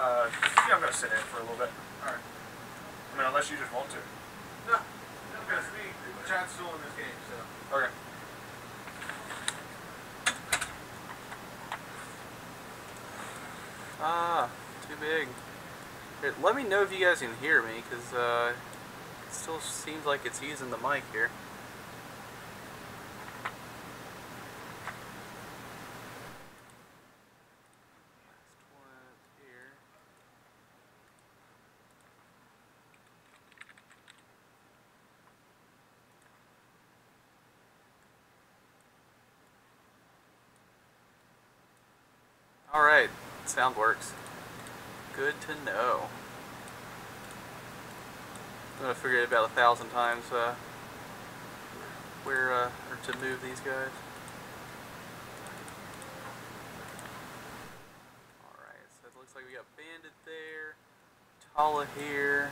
Yeah, I'm gonna sit in for a little bit. All right. I mean, unless you just want to. No, because Chad's still in this game, so. Okay. Ah, too big. Here, let me know if you guys can hear me, because it still seems like it's using the mic here. Last one here. Alright, sound works. Good to know. I'm gonna figure it about 1,000 times where or to move these guys. Alright, so it looks like we got Bandit there, Tala here,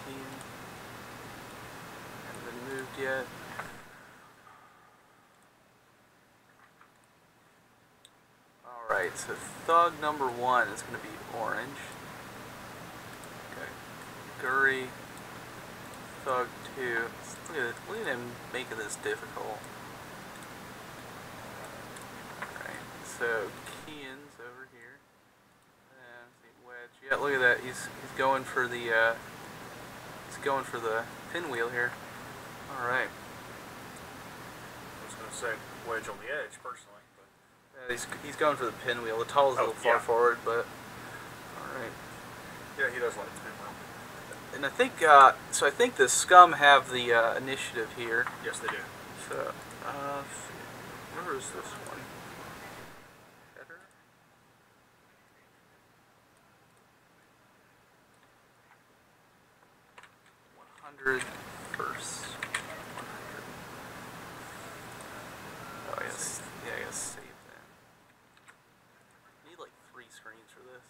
Keen hasn't been moved yet. Alright, so Thug number 1 is going to be orange. Okay. Gurry, Thug 2. Look at him making this difficult. Alright, so Kean's over here. And see Wedge. Yeah, look at that. He's going for the pinwheel here. Alright. I was gonna say Wedge on the edge personally. Yeah, he's going for the pinwheel. The tall is a little far forward, but alright. Yeah, he does like the pinwheel. And I think, so I think the Scum have the initiative here. Yes, they do. So, let's see. Where is this one? Header? 100 first. 100. Oh, yes. Yeah, I guess save that. I need like 3 screens for this.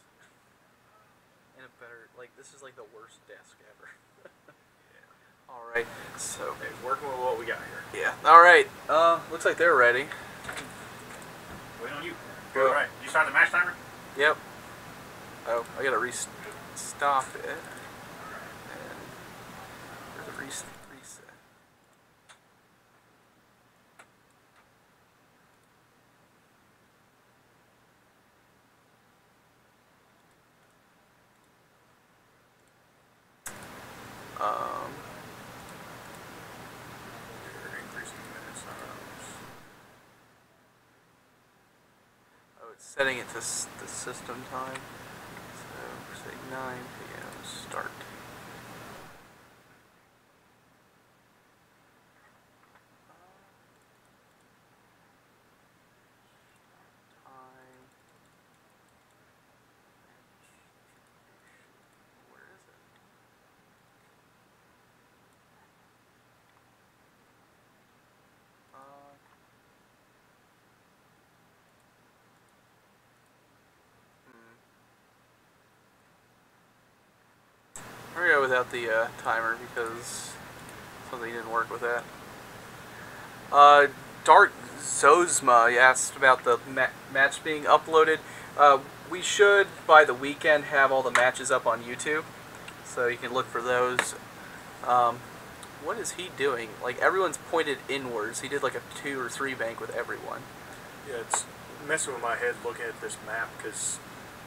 And a better, like, this is like the worst desk ever. Yeah. Alright, so. Okay, working with what we got here. Yeah. Alright, looks like they're ready. Wait on you. All right. You start the match timer? Yep. Oh, I gotta stop it. And there's a reset. Setting it to the system time. So, say 9 p.m. start. Time. Where is it? I'm gonna go without the timer because something didn't work with that. Dark Zosma asked about the match being uploaded. We should, by the weekend, have all the matches up on YouTube, so you can look for those. What is he doing? Like, everyone's pointed inwards. He did like a 2 or 3 bank with everyone. Yeah, it's messing with my head looking at this map because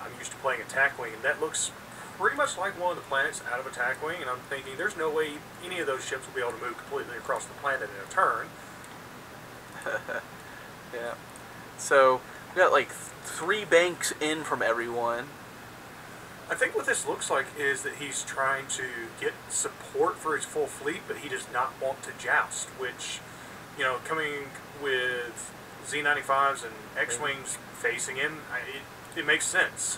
I'm used to playing Attack Wing, and that looks pretty much like one of the planets out of Attack Wing, and I'm thinking there's no way any of those ships will be able to move completely across the planet in a turn. Yeah. So, we got like 3 banks in from everyone. I think what this looks like is that he's trying to get support for his full fleet, but he does not want to joust, which, you know, coming with Z-95s and X-Wings facing him, it makes sense.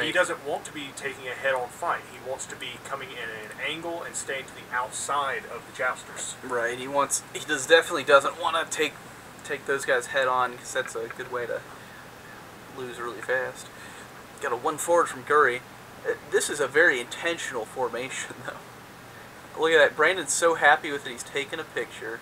He doesn't want to be taking a head-on fight. He wants to be coming in at an angle and staying to the outside of the jousters. Right. He definitely doesn't want to take those guys head-on, because that's a good way to lose really fast. Got a 1 forward from Gurry. This is a very intentional formation, though. Look at that. Brandon's so happy with it, he's taking a picture.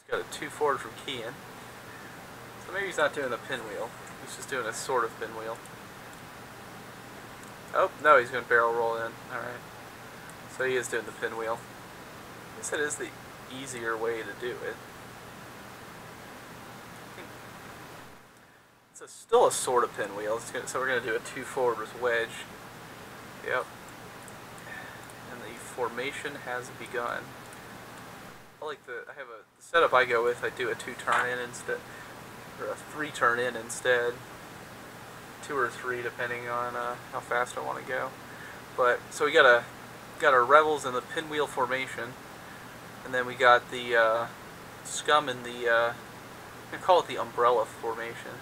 Got a 2 forward from Kean. So maybe he's not doing the pinwheel. He's just doing a sort of pinwheel. Oh, no, he's going to barrel roll in. Alright. So he is doing the pinwheel. I guess that is the easier way to do it. It's still a sort of pinwheel. So we're going to do a 2 forward with Wedge. Yep. And the formation has begun. I have the setup I go with. I do a 2 turn in instead, or a 3 turn in instead. 2 or 3 depending on how fast I want to go. But so we got our Rebels in the pinwheel formation, and then we got the Scum in the I'm gonna call it the umbrella formation.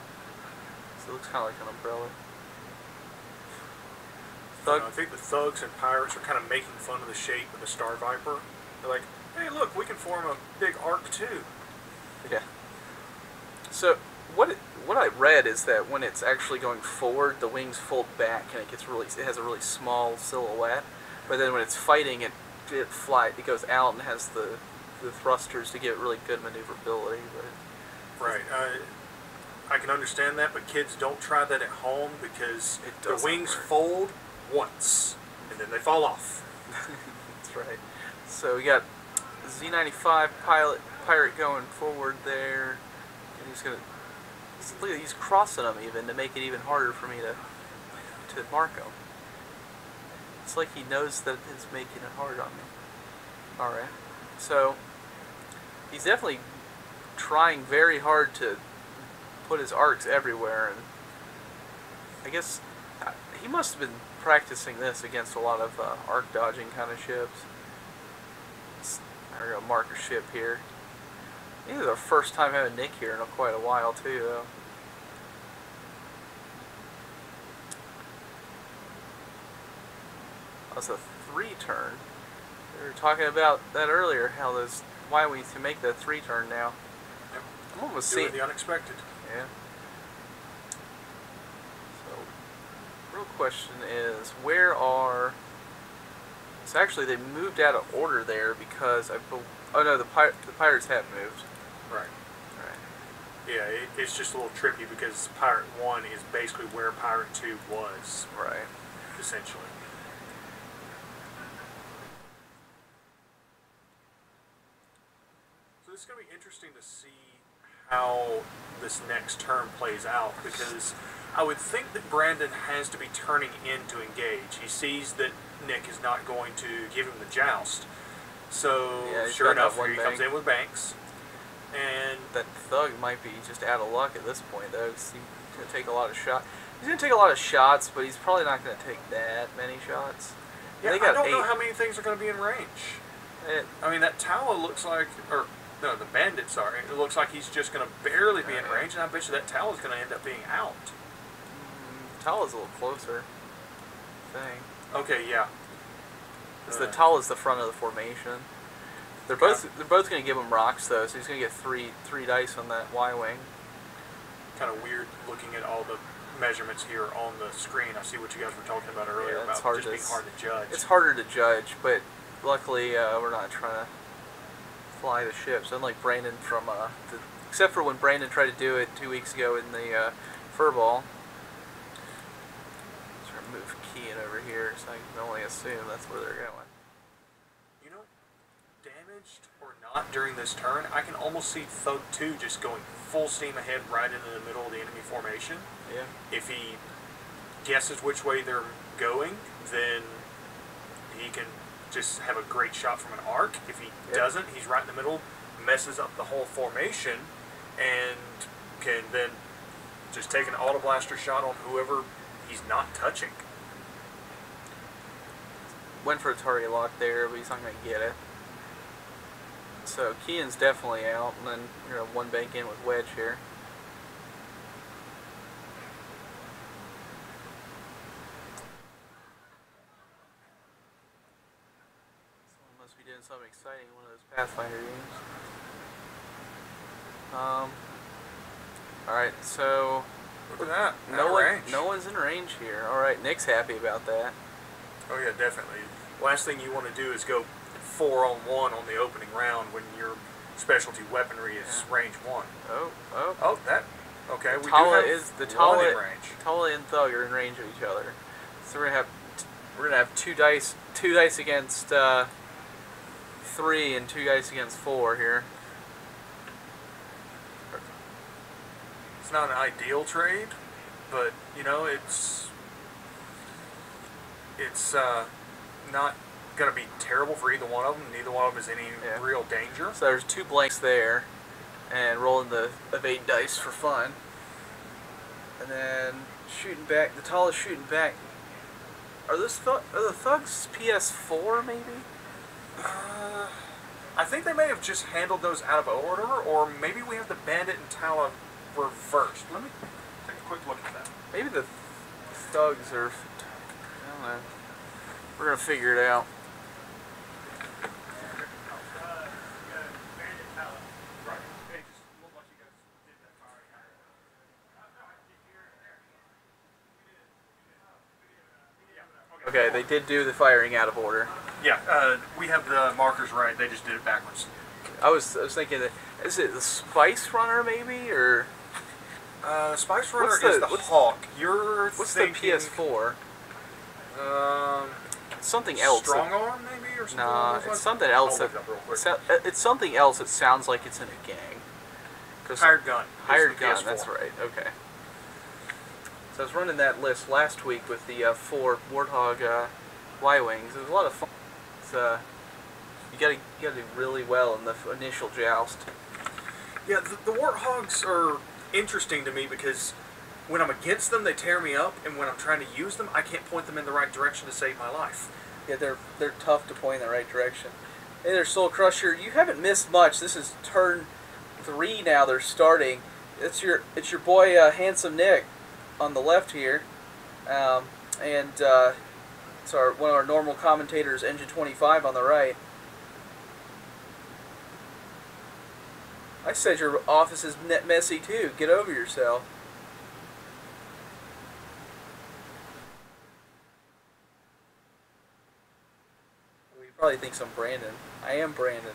So it looks kind of like an umbrella. I think the thugs and pirates are kind of making fun of the shape of the StarViper. They're like, hey, look, we can form a big arc too. Yeah. So what I read is that when it's actually going forward, the wings fold back and it has a really small silhouette. But then when it's fighting, it goes out and has the thrusters to get really good maneuverability. But right. I can understand that, but kids, don't try that at home because the wings fold once and then they fall off. That's right. So we got Z95 pirate going forward there, and he's crossing them even to make it even harder for me to mark him. It's like he knows that it's making it hard on me. All right. So he's definitely trying very hard to put his arcs everywhere, and I guess he must have been practicing this against a lot of arc dodging kind of ships. I'm going to mark a ship here. This is our first time having Nick here in quite a while too, though. That's a 3 turn. We were talking about that earlier, why we need to make that 3 turn now. Yep. I'm almost doing seeing the unexpected. Yeah. So, real question is, where are... So actually they moved out of order there because oh no, the pirates have moved. Right. Right. Yeah, it's just a little tricky because Pirate 1 is basically where Pirate 2 was. Right. Essentially. So it's going to be interesting to see how this next turn plays out, because I would think that Brandon has to be turning in to engage. He sees that Nick is not going to give him the joust. So, yeah, sure enough, here he comes in with Banks. And that thug might be just out of luck at this point, though, because he's going to take a lot of shots. He's going to take a lot of shots, but he's probably not going to take that many shots. Yeah, I don't know how many things are going to be in range. I mean, that Tala looks like, no, the Bandit, sorry. It looks like he's just going to barely be in range, and I bet you that Tala's going to end up being out. Tala's a little closer. Thing. Okay, yeah. Because the Tala's the front of the formation. They're both going to give him rocks though, so he's going to get three dice on that Y-wing. Kind of weird looking at all the measurements here on the screen. I see what you guys were talking about earlier about just being hard to judge. It's harder to judge, but luckily we're not trying to fly the ships. Unlike Brandon except for when Brandon tried to do it 2 weeks ago in the furball. Try to move Kean over here, so I can only assume that's where they're going. You know, damaged or not during this turn, I can almost see Thug 2 just going full steam ahead right into the middle of the enemy formation. Yeah. If he guesses which way they're going, then he can just have a great shot from an arc. If he doesn't, he's right in the middle, messes up the whole formation, and can then just take an auto blaster shot on whoever he's not touching. Went for a target lock there, but he's not going to get it. So Kean's definitely out, and then you're going to one bank in with Wedge here. Someone must be doing something exciting in one of those Pathfinder games. Alright, so Look at that. no one's in range here. Alright, Nick's happy about that. Oh yeah, definitely. Last thing you want to do is go 4-on-1 on the opening round when you're specialty weaponry is range 1. Oh, that. Okay, we Tala do have is the one in range. Tala and Thug are in range of each other. So we're gonna have two dice against 3 and 2 dice against 4 here. It's not an ideal trade, but you know it's not gonna be terrible for either one of them. Neither one of them is any real danger. So there's 2 blanks there, and rolling the evade dice for fun. And then shooting back. The Tall is shooting back. Are the Thugs PS4 maybe? I think they may have just handled those out of order, or maybe we have the Bandit and Tala reversed. Let me take a quick look at that. Maybe the Thugs are. I don't know. We're gonna figure it out. Okay, they did do the firing out of order. Yeah, we have the markers right. They just did it backwards. I was thinking that is it the Spice Runner maybe or Spice Runner is the Hawk. What's thinking, the PS4? Something else. Strong Arm maybe or something. Nah, it's something else. It's something else that sounds like it's in a gang. Hired Gun. Hired Gun. That's right. Okay. So I was running that list last week with the 4 Warthog Y-wings. It was a lot of fun. It's, you gotta do really well in the initial joust. Yeah, the Warthogs are interesting to me because when I'm against them, they tear me up, and when I'm trying to use them, I can't point them in the right direction to save my life. Yeah, they're tough to point in the right direction. Hey there, Soul Crusher. You haven't missed much. This is turn 3 now. They're starting. It's your boy Handsome Nick on the left here, and it's one of our normal commentators, Engine 25, on the right. I said your office is messy too. Get over yourself. Well, he probably thinks I'm Brandon. I am Brandon.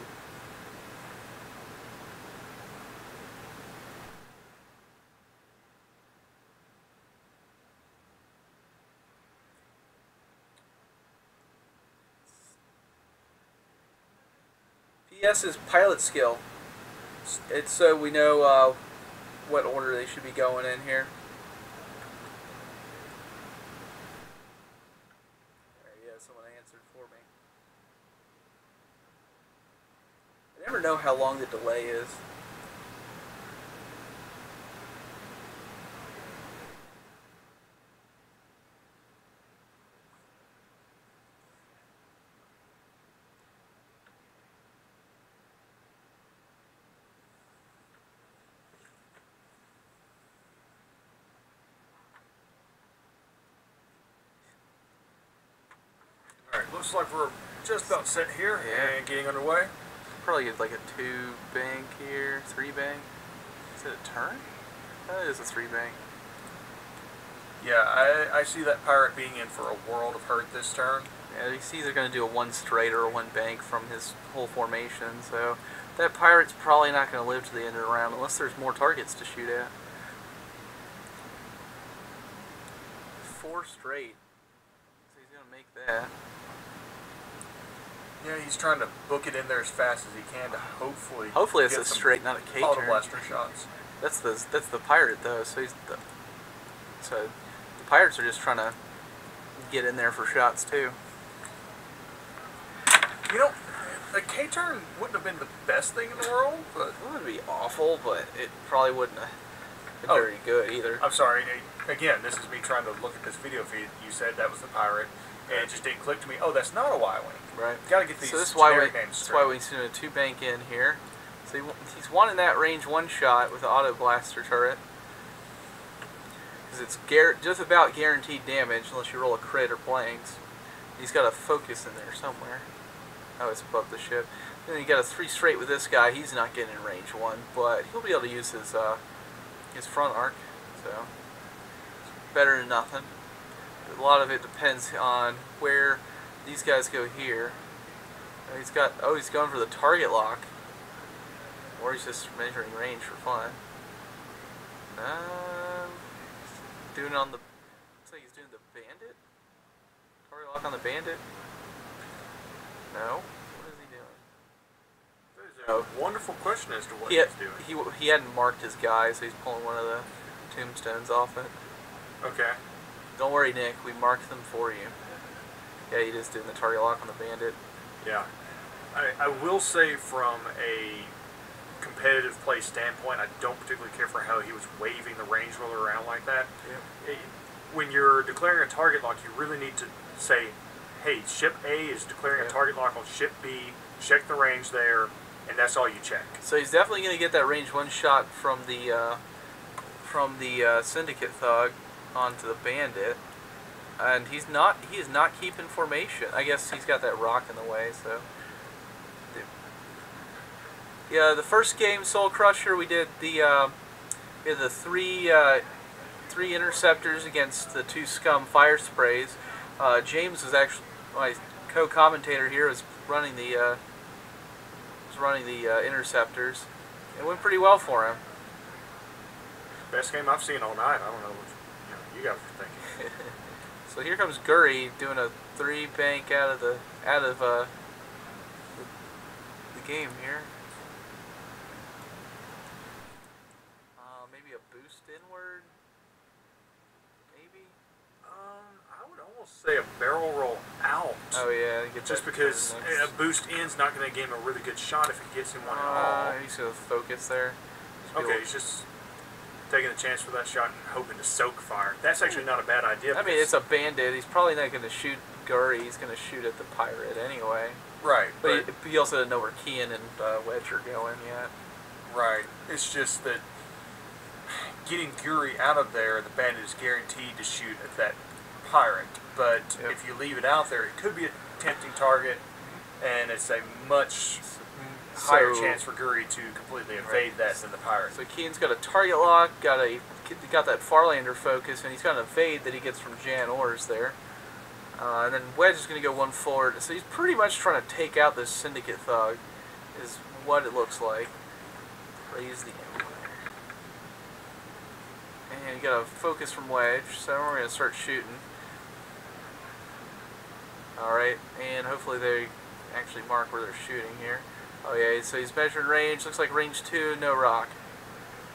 PS is pilot skill. It's so we know what order they should be going in here. There, yeah, someone answered for me. I never know how long the delay is. Looks like we're just about set here and getting underway. Probably get like a 2 bank here, 3 bank. Is it a turn? That is a 3 bank. Yeah, I see that pirate being in for a world of hurt this turn. Yeah, you see they're going to do a 1 straight or a 1 bank from his whole formation, so that pirate's probably not going to live to the end of the round unless there's more targets to shoot at. 4 straight. So he's going to make that. Yeah, he's trying to book it in there as fast as he can to hopefully. Hopefully it's a straight, not a K turn. Auto blaster shots. That's the pirate though. So the pirates are just trying to get in there for shots too. You know, a K turn wouldn't have been the best thing in the world, but it wouldn't be awful, but it probably wouldn't have been very good either. I'm sorry. Again, this is me trying to look at this video feed. You said that was the pirate. And it just didn't click to me. Oh, that's not a Y-wing. Right. Gotta get these generic names straight. That's why we see a 2 bank in here. So he's wanting that range 1 shot with the auto blaster turret. Because it's just about guaranteed damage unless you roll a crit or blanks. He's got a focus in there somewhere. Oh, it's above the ship. Then you got a 3 straight with this guy. He's not getting in range 1, but he'll be able to use his front arc. So it's better than nothing. A lot of it depends on where these guys go here. He's going for the target lock. Or he's just measuring range for fun. Doing on the... Looks like he's doing the bandit? Target lock on the bandit? No? What is he doing? That is a wonderful question as to what He, he's doing. he hadn't marked his guy, so he's pulling one of the tombstones off it. Okay. Don't worry, Nick. We marked them for you. Yeah, he just doing the target lock on the bandit. Yeah. I will say from a competitive play standpoint, I don't particularly care for how he was waving the range roller around like that. Yeah. When you're declaring a target lock, you really need to say, hey, ship A is declaring a target lock on ship B, check the range there, and that's all you check. So he's definitely going to get that range one shot from the Syndicate Thug onto the bandit. And he is not keeping formation. I guess he's got that rock in the way, so... Yeah, the first game, Soul Crusher, we did the three interceptors against the 2 scum fire sprays. James was actually my co-commentator here. Was running the interceptors. It went pretty well for him. Best game I've seen all night. I don't know what you guys are thinking. So here comes Gurry doing a 3 bank out of the game here. Maybe a boost inward. Maybe. I would almost say a barrel roll out. Oh yeah, get just because a boost in's not going to give him a really good shot if it gets him one at all. He's going to focus there. Okay, he's just taking a chance for that shot and hoping to soak fire. That's actually not a bad idea. I mean, it's a bandit. He's probably not going to shoot Gurry. He's going to shoot at the pirate anyway. Right. But he also doesn't know where Kean and Wedge are going yet. Right. It's just that getting Gurry out of there, the bandit is guaranteed to shoot at that pirate. But if you leave it out there, it could be a tempting target, and it's a much higher chance for Gurry to completely evade that than the pirate. So Kean's got a target lock, got that Farlander focus, and he's got an evade that he gets from Jan Ors there. And then Wedge is going to go 1 forward. So he's pretty much trying to take out this Syndicate Thug, is what it looks like. Raise the Empire. And you got a focus from Wedge, so we're going to start shooting. Alright, and hopefully they actually mark where they're shooting here. Oh yeah, so he's measuring range. Looks like range 2, no rock.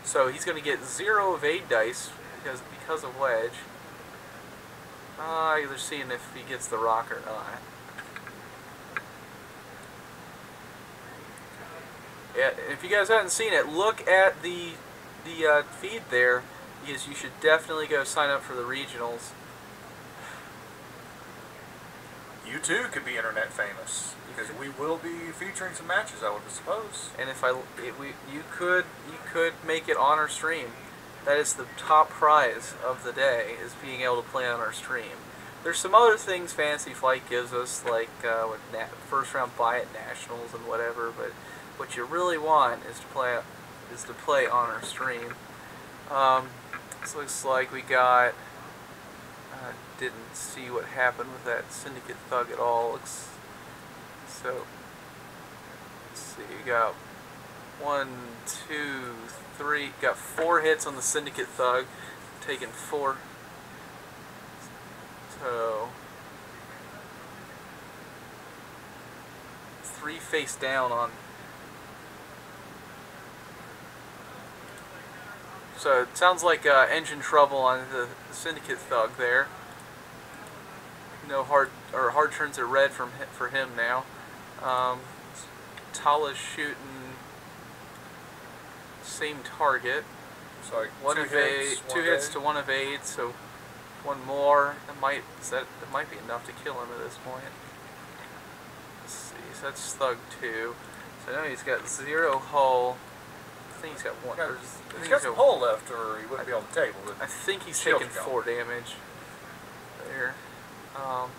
So he's going to get 0 evade dice because of Wedge. They're seeing if he gets the rock or not. Yeah, if you guys haven't seen it, look at the feed there, because you should definitely go sign up for the regionals. You too could be internet famous, because we will be featuring some matches, I would suppose. And you could make it on our stream. That is the top prize of the day, is being able to play on our stream. There's some other things Fantasy Flight gives us, like with first round buy at nationals and whatever. But what you really want is to play on our stream. This looks like we got. Didn't see what happened with that Syndicate Thug at all. So let's see. You got 1, 2, 3. Got 4 hits on the Syndicate Thug, taking 4. So 3 face down on. So it sounds like engine trouble on the Syndicate Thug there. No hard turns are red for him now. Tala's shooting same target. Sorry, 2 hits to 1 evade, so 1 more. That might be enough to kill him at this point. Let's see, so that's Thug 2. So now he's got 0 hull. I think he's got 1. He's got some hull left, or he wouldn't be on the table. I think he's taking 4 damage. There. Oh,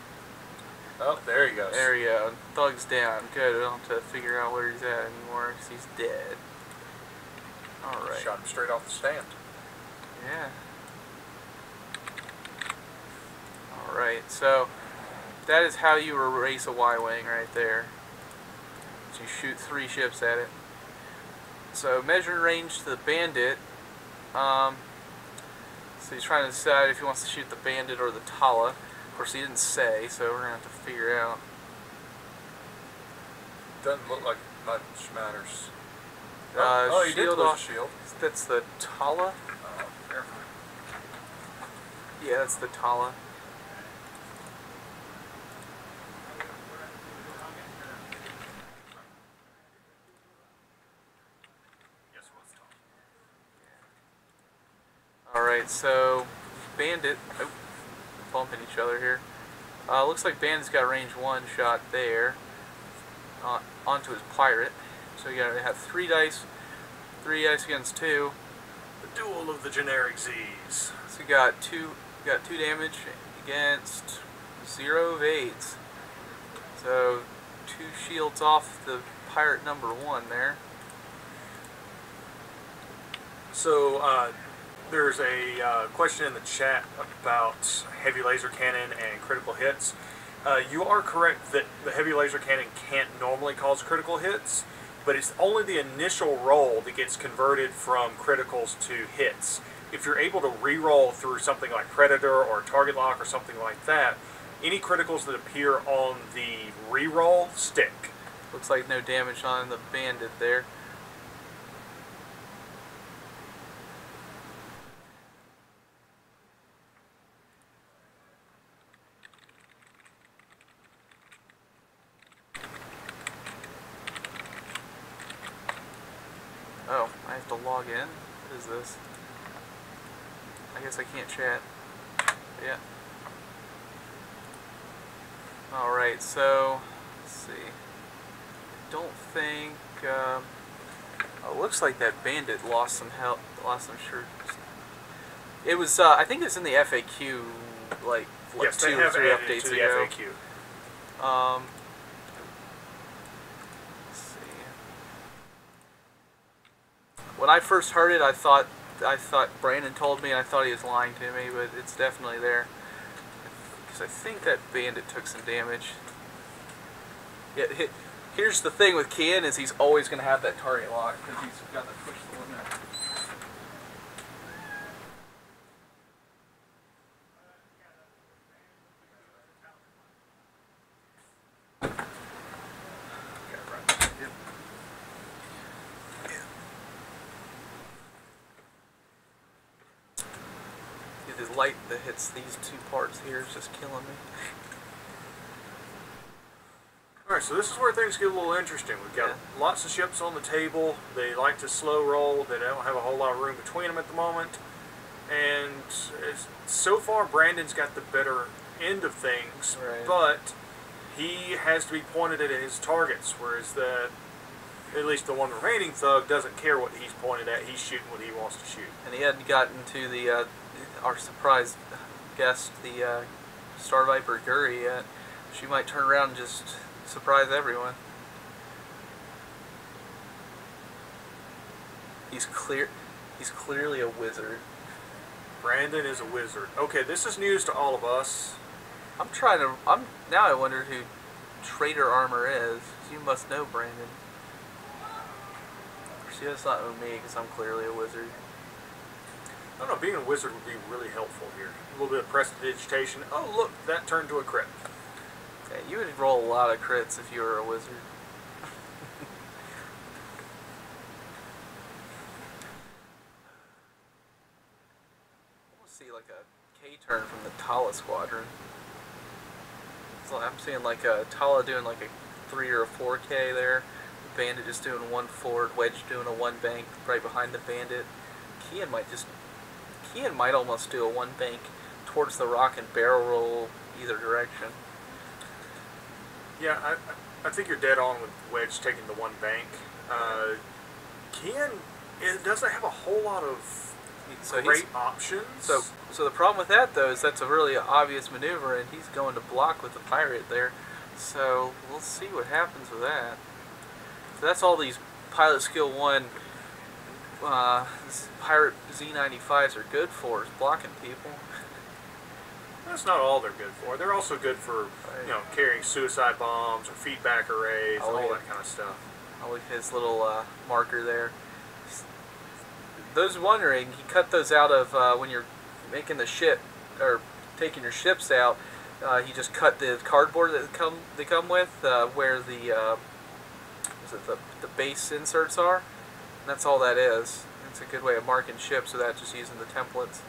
there he goes. There you go. Thug's down. Good. I don't have to figure out where he's at anymore, because he's dead. Alright. Shot him straight off the stand. Yeah. Alright, so that is how you erase a Y-Wing right there. So you shoot 3 ships at it. So measuring range to the bandit. So he's trying to decide if he wants to shoot the bandit or the Tala. Of course, he didn't say, so we're gonna have to figure out. Doesn't look like much matters. He did Shield lose a off. shield. That's the Tala. Oh, careful. Yeah, that's the Tala. Alright, so Bandit, oh, bumping each other here. Looks like Bandit's got range 1 shot there onto his pirate. So you gotta have 3 dice against 2. The duel of the generic Z's. So you got two damage against 0 evades. So 2 shields off the pirate number 1 there. So there's a question in the chat about heavy laser cannon and critical hits. You are correct that the heavy laser cannon can't normally cause critical hits, but it's only the initial roll that gets converted from criticals to hits. If you're able to re-roll through something like Predator or Target Lock or something like that, any criticals that appear on the re-roll stick. Looks like no damage on the bandit there. Oh, I have to log in? What is this? I guess I can't chat. Yeah. Alright, so, let's see. I don't think, oh, looks like that bandit lost some health, lost some shirts. It was, I think it's in the FAQ, like Yes, 2 or 3 updates to the ago. FAQ. Let's see. When I first heard it, I thought Brandon told me, and I thought he was lying to me, but it's definitely there. Because I think that bandit took some damage. Yeah, here's the thing with Kian is he's always going to have that target lock because he's got to push the limit. The light that hits these 2 parts here is just killing me. Alright, so this is where things get a little interesting. We've got lots of ships on the table. They like to slow roll. They don't have a whole lot of room between them at the moment. And so far, Brandon's got the better end of things, right. But he has to be pointed at his targets, whereas at least the one remaining thug doesn't care what he's pointed at. He's shooting what he wants to shoot. And he hadn't gotten to the our surprise guest, the StarViper Guri, yet. She might turn around and just surprise everyone. He's clearly a wizard. Brandon is a wizard. Okay, this is news to all of us. Now I wonder who Trader Armor is. You must know Brandon. See, that's not me because I'm clearly a wizard. I don't know, being a wizard would be really helpful here. A little bit of prestidigitation. Oh, look, that turned to a crit. Yeah, you would roll a lot of crits if you were a wizard. I want to see like a K-turn from the Tala squadron. So I'm seeing like a Tala doing like a 3 or a 4K there. The bandit just doing 1 forward, Wedge doing a 1 bank right behind the bandit. Kian might almost do a 1 bank towards the rock and barrel roll either direction. Yeah, I think you're dead on with Wedge taking the 1 bank. Kian, it doesn't have a whole lot of great options. So the problem with that though is that's a really obvious maneuver, and he's going to block with the pirate there. So we'll see what happens with that. So that's all these pilot skill 1 pirate Z95s are good for, is blocking people. That's not all they're good for. They're also good for, carrying suicide bombs or feedback arrays, all that kind of stuff. I like his little marker there. those wondering, he cut those out of when you're making the ship or taking your ships out. He just cut the cardboard that they come with, where the the base inserts are. And that's all that is. It's a good way of marking ships without just using the templates.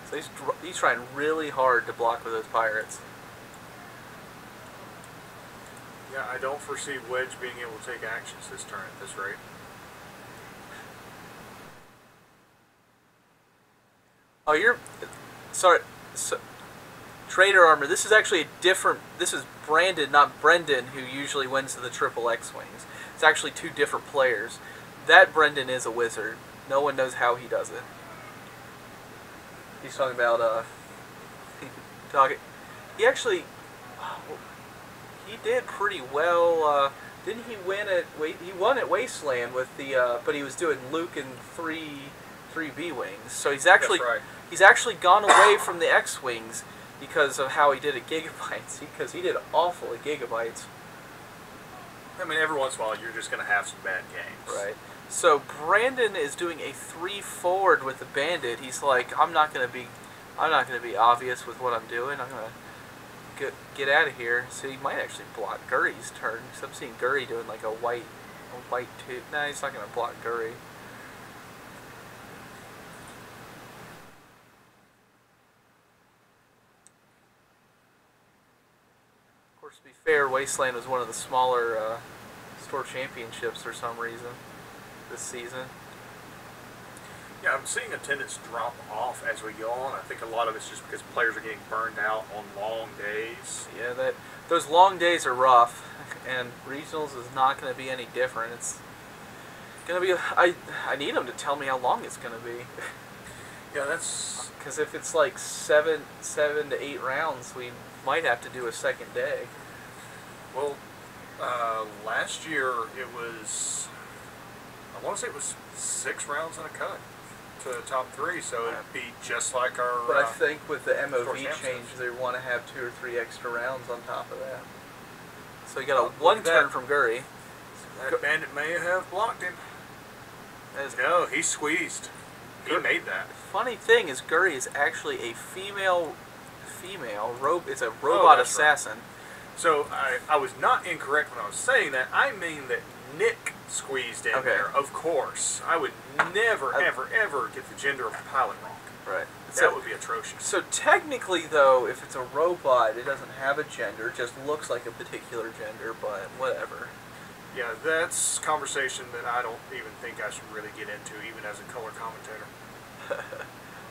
So he's trying really hard to block with those pirates. Yeah, I don't foresee Wedge being able to take actions this turn at this rate. Oh, you're... Sorry. Trader Armor, this is actually a different... This is Brandon, not Brendan, who usually wins the triple X-Wings. It's actually two different players. That Brendan is a wizard. No one knows how he does it. He's talking about, he actually... He did pretty well. Didn't he win at... He won at Wasteland with the... but he was doing Luke and three B-Wings. So he's actually... That's right. He's actually gone away from the X-Wings because of how he did at Gigabytes. Because he did awful at Gigabytes. I mean, every once in a while, you're just going to have some bad games. Right. So Brandon is doing a 3 forward with the Bandit. He's like, I'm not going to be obvious with what I'm doing. I'm going to get out of here. So he might actually block Gurry's turn. Because I'm seeing Gurry doing like a white 2. Nah, he's not going to block Gurry. Of course, to be fair, Wasteland was one of the smaller store championships for some reason this season. Yeah, I'm seeing attendance drop off as we go on. I think a lot of it's just because players are getting burned out on long days. Yeah, those long days are rough, and regionals is not going to be any different. It's going to be... I need them to tell me how long it's going to be. Yeah, that's... Because if it's like 7 to 8 rounds, we might have to do a second day. Well, last year it was... I want to say it was 6 rounds and a cut to the top 3, so it'd be just like our... But I think with the MOV championships. change, they want to have 2 or 3 extra rounds on top of that. So you got a 1 turn from Gurry. That Bandit may have blocked him. No, he squeezed. He made that. Funny thing is, Gurry is actually a female. It's a robot assassin. Right. So I was not incorrect when I was saying that. I mean that Nick squeezed in there. Of course, I would never, ever get the gender of a pilot wrong. Right. That would be atrocious. So technically, though, if it's a robot, it doesn't have a gender. It just looks like a particular gender, but whatever. Yeah, that's conversation that I don't even think I should really get into, even as a color commentator.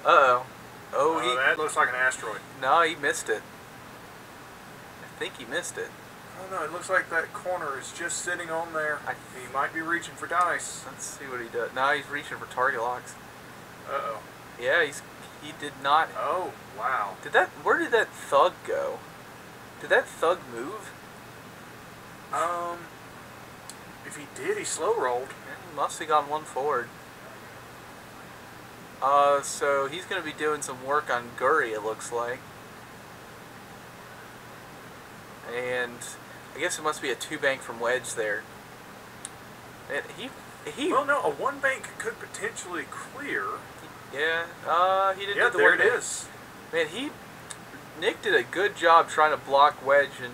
Uh-oh. That looks like an asteroid. No, he missed it. I think he missed it. Oh no, it looks like that corner is just sitting on there. He might be reaching for dice. Let's see what he does. No, he's reaching for target locks. Uh-oh. Yeah, he did not... Oh, wow. Where did that thug go? Did that thug move? If he did, he slow rolled. Yeah, he must have gone 1 forward. So he's going to be doing some work on Gurry, it looks like. And I guess it must be a 2 bank from Wedge there. And he Well, no, a 1 bank could potentially clear. Yeah, he didn't do the there work. it is. Man, Nick did a good job trying to block Wedge and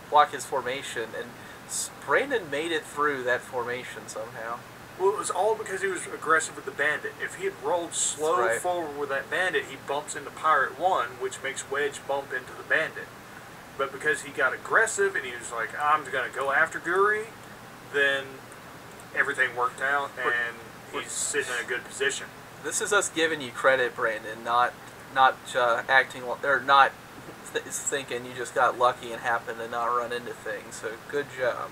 block his formation, and Brandon made it through that formation somehow. Well, it was all because he was aggressive with the Bandit. If he had rolled slow forward with that Bandit, he bumps into Pirate 1, which makes Wedge bump into the Bandit. But because he got aggressive and he was like, I'm going to go after Gurry, then everything worked out and he's sitting in a good position. This is us giving you credit, Brandon, not acting or not thinking you just got lucky and happened to not run into things. So good job.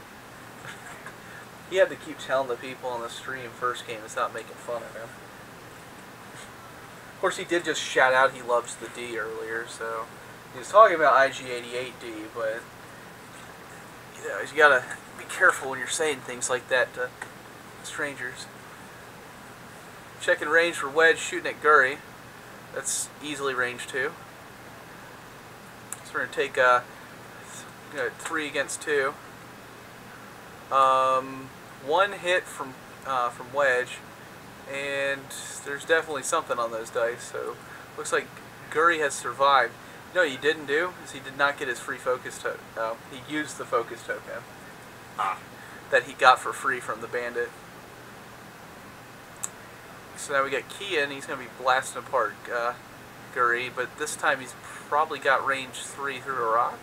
He had to keep telling the people on the stream first game to stop making fun of him. Of course, he did just shout out he loves the D earlier, so he was talking about IG-88D, but you gotta be careful when you're saying things like that to strangers. Checking range for Wedge, shooting at Gurry. That's easily range 2. So we're gonna take 3 against 2. 1 hit from Wedge, And there's definitely something on those dice, so looks like Guri has survived. You know what he didn't do is he did not get his free focus token. No, he used the focus token that he got for free from the bandit. So now we got Kian. He's going to be blasting apart Guri, but this time he's probably got range 3 through a rock.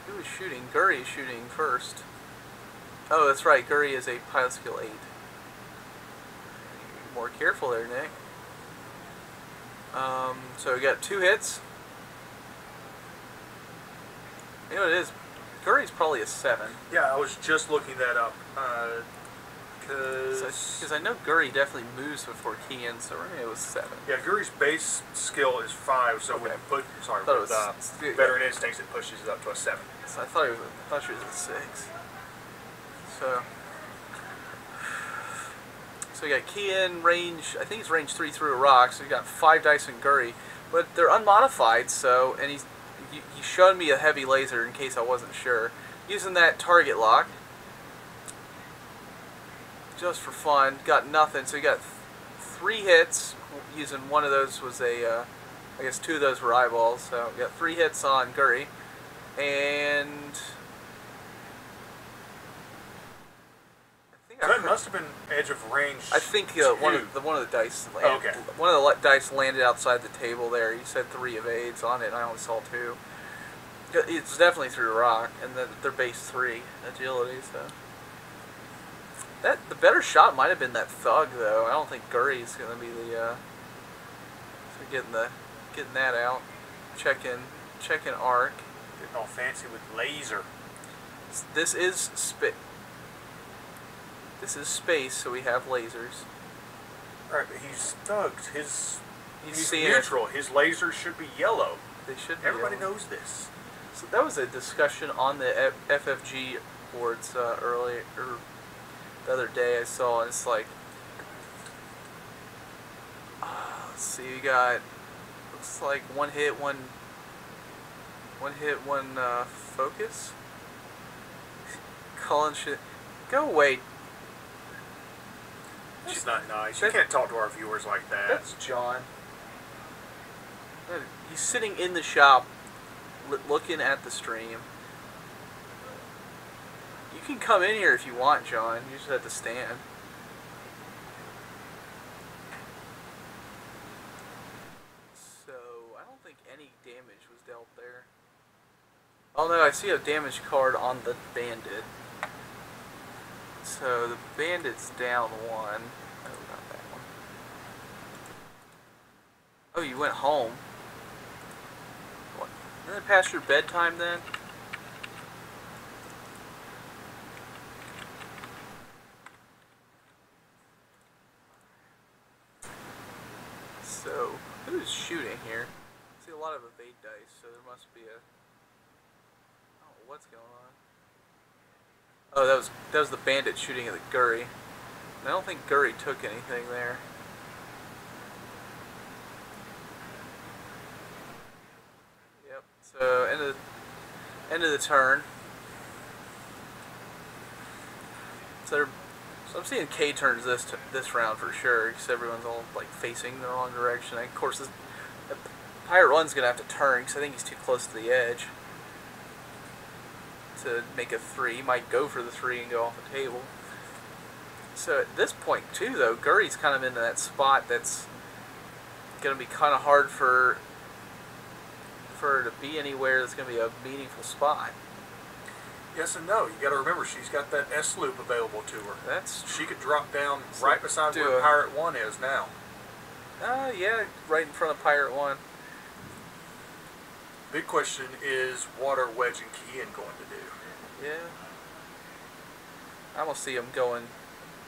Who is shooting? Guri is shooting first. Oh, that's right. Guri is a pilot skill 8. More careful there, Nick. So we got 2 hits. You know what it is? Guri's probably a 7. Yeah, I was just looking that up. Because I know Guri definitely moves before Kian, so we're going to go with 7. Yeah, Guri's base skill is 5, so Okay. with Veteran Instincts, it pushes it up to a 7. So I thought she was a 6. So we got Kian range, I think he's range 3 through a rock, so we got 5 dice in Guri, but they're unmodified, so, and he showed me a heavy laser in case I wasn't sure. Using that target lock, just for fun, got nothing, so he got 3 hits, using one of those was I guess 2 of those were eyeballs, so we got 3 hits on Guri, and That must have been edge of range. I think one of the dice landed, okay. one of the dice landed outside the table there. You said 3 evades on it, and I only saw 2. It's definitely through a rock, and they're base 3 agility. So the better shot might have been that thug, though. I don't think Guri's going to be the so getting that out. Checking arc. Getting all fancy with laser. This is space, so we have lasers. Alright, but he's thugged. He's seeing neutral. His lasers should be yellow. They should be Everybody yellow. knows this. So that was a discussion on the FFG boards earlier, or the other day I saw, and it's like, let's see, you got, looks like one hit, one focus. Colin should go away. She's not nice. You can't talk to our viewers like that. That's John. He's sitting in the shop, looking at the stream. You can come in here if you want, John. You just have to stand. So, I don't think any damage was dealt there. Oh no, I see a damage card on the bandit. So, the bandit's down 1. Oh, not that one. Oh, you went home. What? Isn't it past your bedtime then? So, who's shooting here? I see a lot of evade dice, so there must be a... Oh, what's going on? Oh, that was the bandit shooting at the Guri. I don't think Guri took anything there. Yep. So end of the turn. So I'm seeing K turns this round for sure, because everyone's all like facing the wrong direction. And of course, the Pirate 1's gonna have to turn because I think he's too close to the edge to make a 3. He might go for the 3 and go off the table. So at this point too, though, Guri's kind of into that spot that's going to be kind of hard for her to be anywhere that's going to be a meaningful spot. Yes and no. You got to remember, she's got that S loop available to her. She could drop down right beside where Pirate 1 is now. Yeah, right in front of Pirate 1. Big question is, what are Wedge and Kian going to do? Yeah. I don't see him going.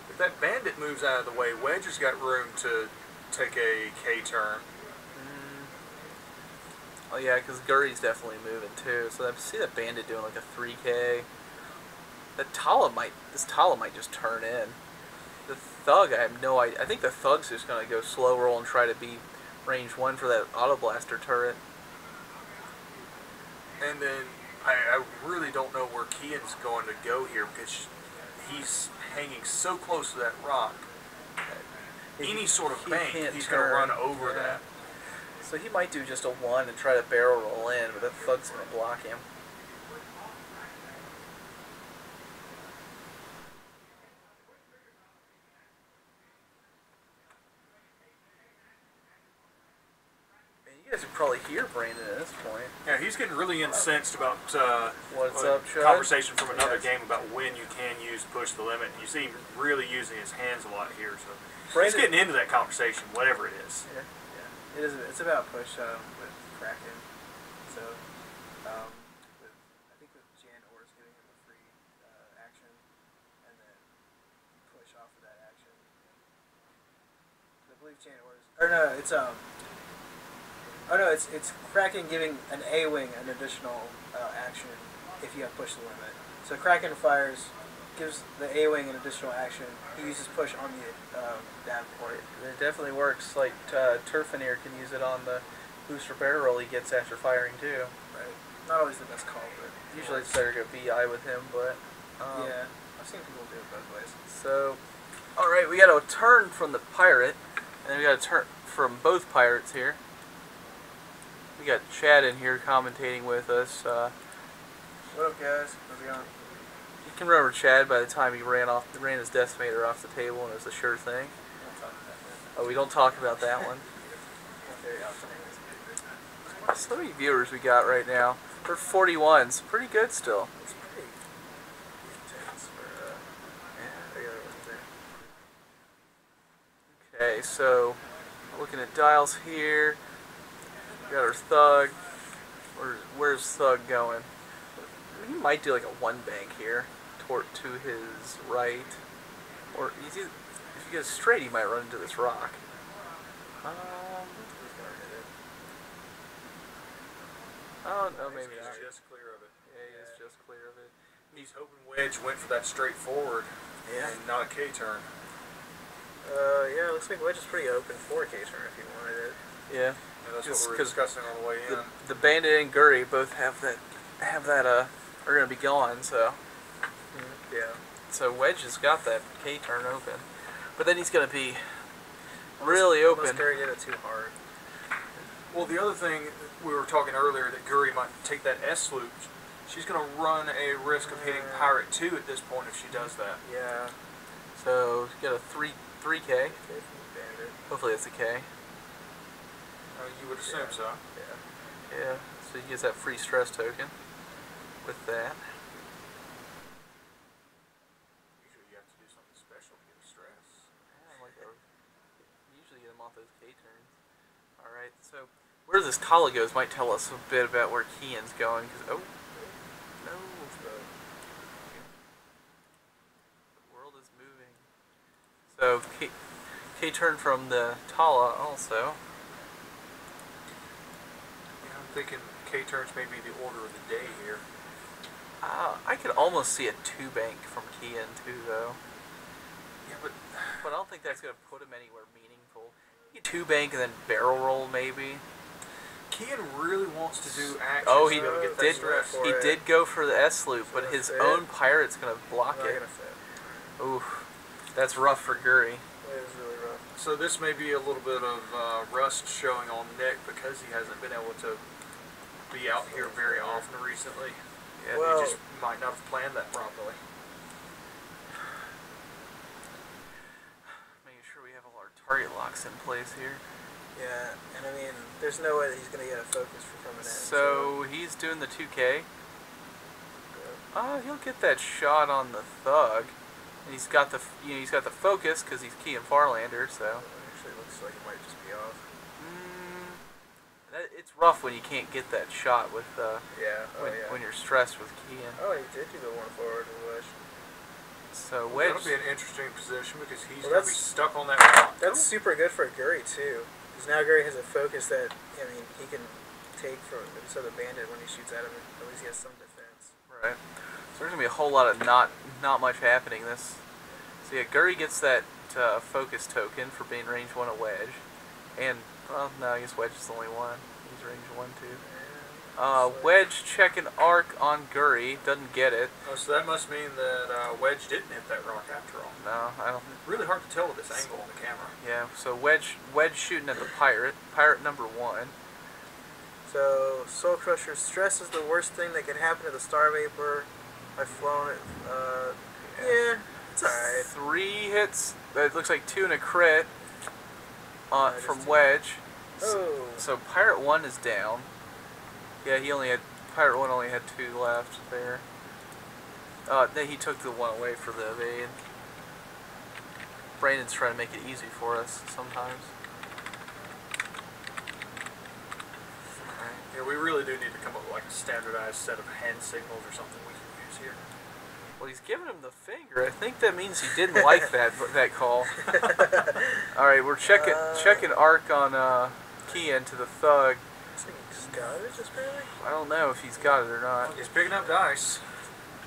If that bandit moves out of the way, Wedge has got room to take a K turn. Oh yeah, because Guri's definitely moving too. So I see that bandit doing like a 3K. This Tala might just turn in. The thug, I have no idea. I think the thug's just going to go slow roll and try to be range 1 for that auto blaster turret. And then I really don't know where Kian's going to go here because he's hanging so close to that rock. Any sort of bank, he's going to run over that. So he might do just a 1 and try to barrel roll in, but that thug's going to block him. You guys can probably hear Brandon at this point. Yeah, he's getting really incensed about What's up, Chad? conversation from another game about when you can use push the limit. You see him really using his hands a lot here, so he's getting into that conversation, whatever it is. Yeah, yeah. It is. It's about push with Kraken. So, I think with Jan Orr's giving him a free action, and then push off of that action. I believe Jan Orr's. Or no, it's Oh no, it's Kraken giving an A-wing an additional action if you have push the limit. So Kraken fires, gives the A-wing an additional action. He uses push on the Davenport. It definitely works. Like Turfinier can use it on the booster barrel roll he gets after firing too. Right. Not always the best call, but usually it's better to go VI with him, but yeah, I've seen people do it both ways. So, all right, we got a turn from the pirate, and then we got a turn from both pirates here. We got Chad in here commentating with us. What up, guys? How's it going? You can remember Chad by the time he ran his decimator off the table, and it was a sure thing. Oh, we don't talk about that one. So many viewers we got right now. We're 41s, pretty good still. It's pretty intense for regular ones there. Okay, so looking at dials here. We got our thug. Where's thug going? He might do like a 1 bank here, to his right, or if he goes straight, he might run into this rock. Oh no, maybe not. He's just clear of it. Yeah, he is just clear of it. He's hoping Wedge went for that straightforward and not a K-turn. Yeah, it looks like Wedge is pretty open for a K-turn if he wanted it. Yeah. And that's what we were discussing on the way in. The Bandit and Guri both have that are going to be gone, so. Yeah. So Wedge has got that K-turn open. But then he's going to be really open. Unless Guri did it too hard. Well, the other thing, we were talking earlier that Guri might take that S-loop. She's going to run a risk of hitting Pirate 2 at this point if she does that. Yeah. So he's got a 3K. Hopefully it's a K. You would assume so. Yeah. Yeah. So he gets that free stress token with that. Usually you have to do something special to get a stress. Yeah, usually get him off those K turns. Alright, so where this Tala goes might tell us a bit about where Kian's going. Cause, no. The world is moving. So K turn from the Tala also. I'm thinking K-turns may be the order of the day here. I could almost see a 2-bank from Kian too, though. Yeah, but I don't think that's going to put him anywhere meaningful. 2-bank and then barrel roll, maybe. Kian really wants to do action. Oh, he did go for the S-loop, but his own pirate's going to block it. Oof. That's rough for Guri. It is really rough. So this may be a little bit of rust showing on Nick because he hasn't been able to be out here very often recently. Yeah, well, he just might not have planned that properly. Making sure we have all our target locks in place here. Yeah, and I mean, there's no way that he's going to get a focus for coming in. So he's doing the 2K. He'll get that shot on the thug. And he's got the focus because he's Key and Farlander, so. Actually, it looks like it might just be off. It's rough when you can't get that shot with when you're stressed with Kian. Oh, he did do the 1 forward with Wedge. So Wedge. That'll be an interesting position because he's going to be stuck on that rock. That's super good for Guri too, because now Guri has a focus that he can take from the Bandit when he shoots at him. At least he has some defense. Right. So there's gonna be a whole lot of not much happening. So yeah, Guri gets that focus token for being range 1 of Wedge, and well, no, I guess Wedge is the only one. He's range 1 too. Wedge checking arc on Guri. Doesn't get it. Oh, so that must mean that Wedge didn't hit that rock after all. No, I don't. Really hard to tell with this angle on the camera. Yeah, so Wedge shooting at the pirate. Pirate number 1. So, Soul Crusher, stress is the worst thing that can happen to the StarViper. I've flown it. Yeah, it's alright. 3 hits. It looks like 2 and a crit from Wedge. Oh. So Pirate 1 is down. Yeah, Pirate 1 only had 2 left there. Then he took the 1 away for the evade. Brandon's trying to make it easy for us sometimes. Yeah, we really do need to come up with like a standardized set of hand signals or something we can use here. Well, he's giving him the finger. I think that means he didn't like that call. All right, we're checking arc on Kian to the thug. I don't know if he's got it or not. He's picking up dice.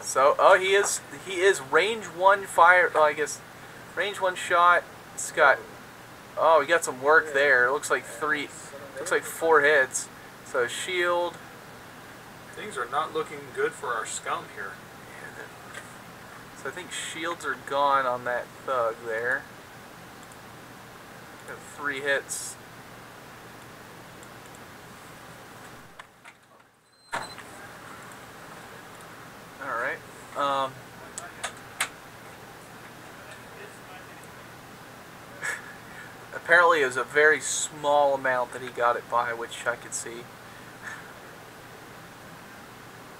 So, he is range 1 fire. I guess range 1 shot. It's got. Oh, he got some work there. It looks like 3. Looks like 4 hits. So shield. Things are not looking good for our scum here. So I think shields are gone on that thug there. Got 3 hits. Alright. Apparently it was a very small amount that he got it by, which I could see.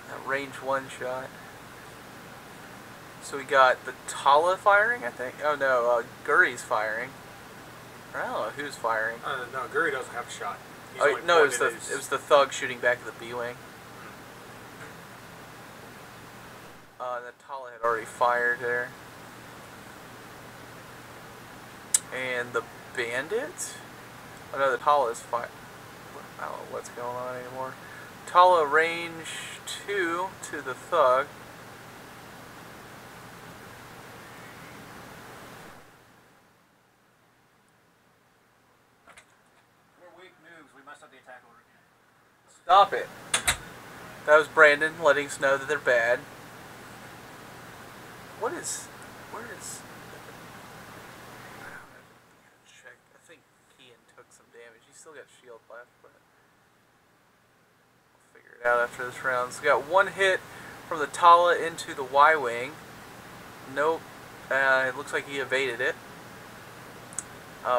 That range 1 shot. So we got the Tala firing, I think. Oh no, Guri's firing. I don't know who's firing. No, Guri doesn't have a shot. He's Oh no, it pointed was the thug shooting back at the B-wing. The Tala had already fired there. And the bandit? Oh no, the Tala is fired. I don't know what's going on anymore. Tala range 2 to the thug. We're weak noobs. We messed up the attack order again. Stop it. That was Brandon letting us know that they're bad. Where is... Check. I think Kian took some damage. He's still got shield left, but we'll figure it out after this round. So we got 1 hit from the Tala into the Y-wing. Nope. It looks like he evaded it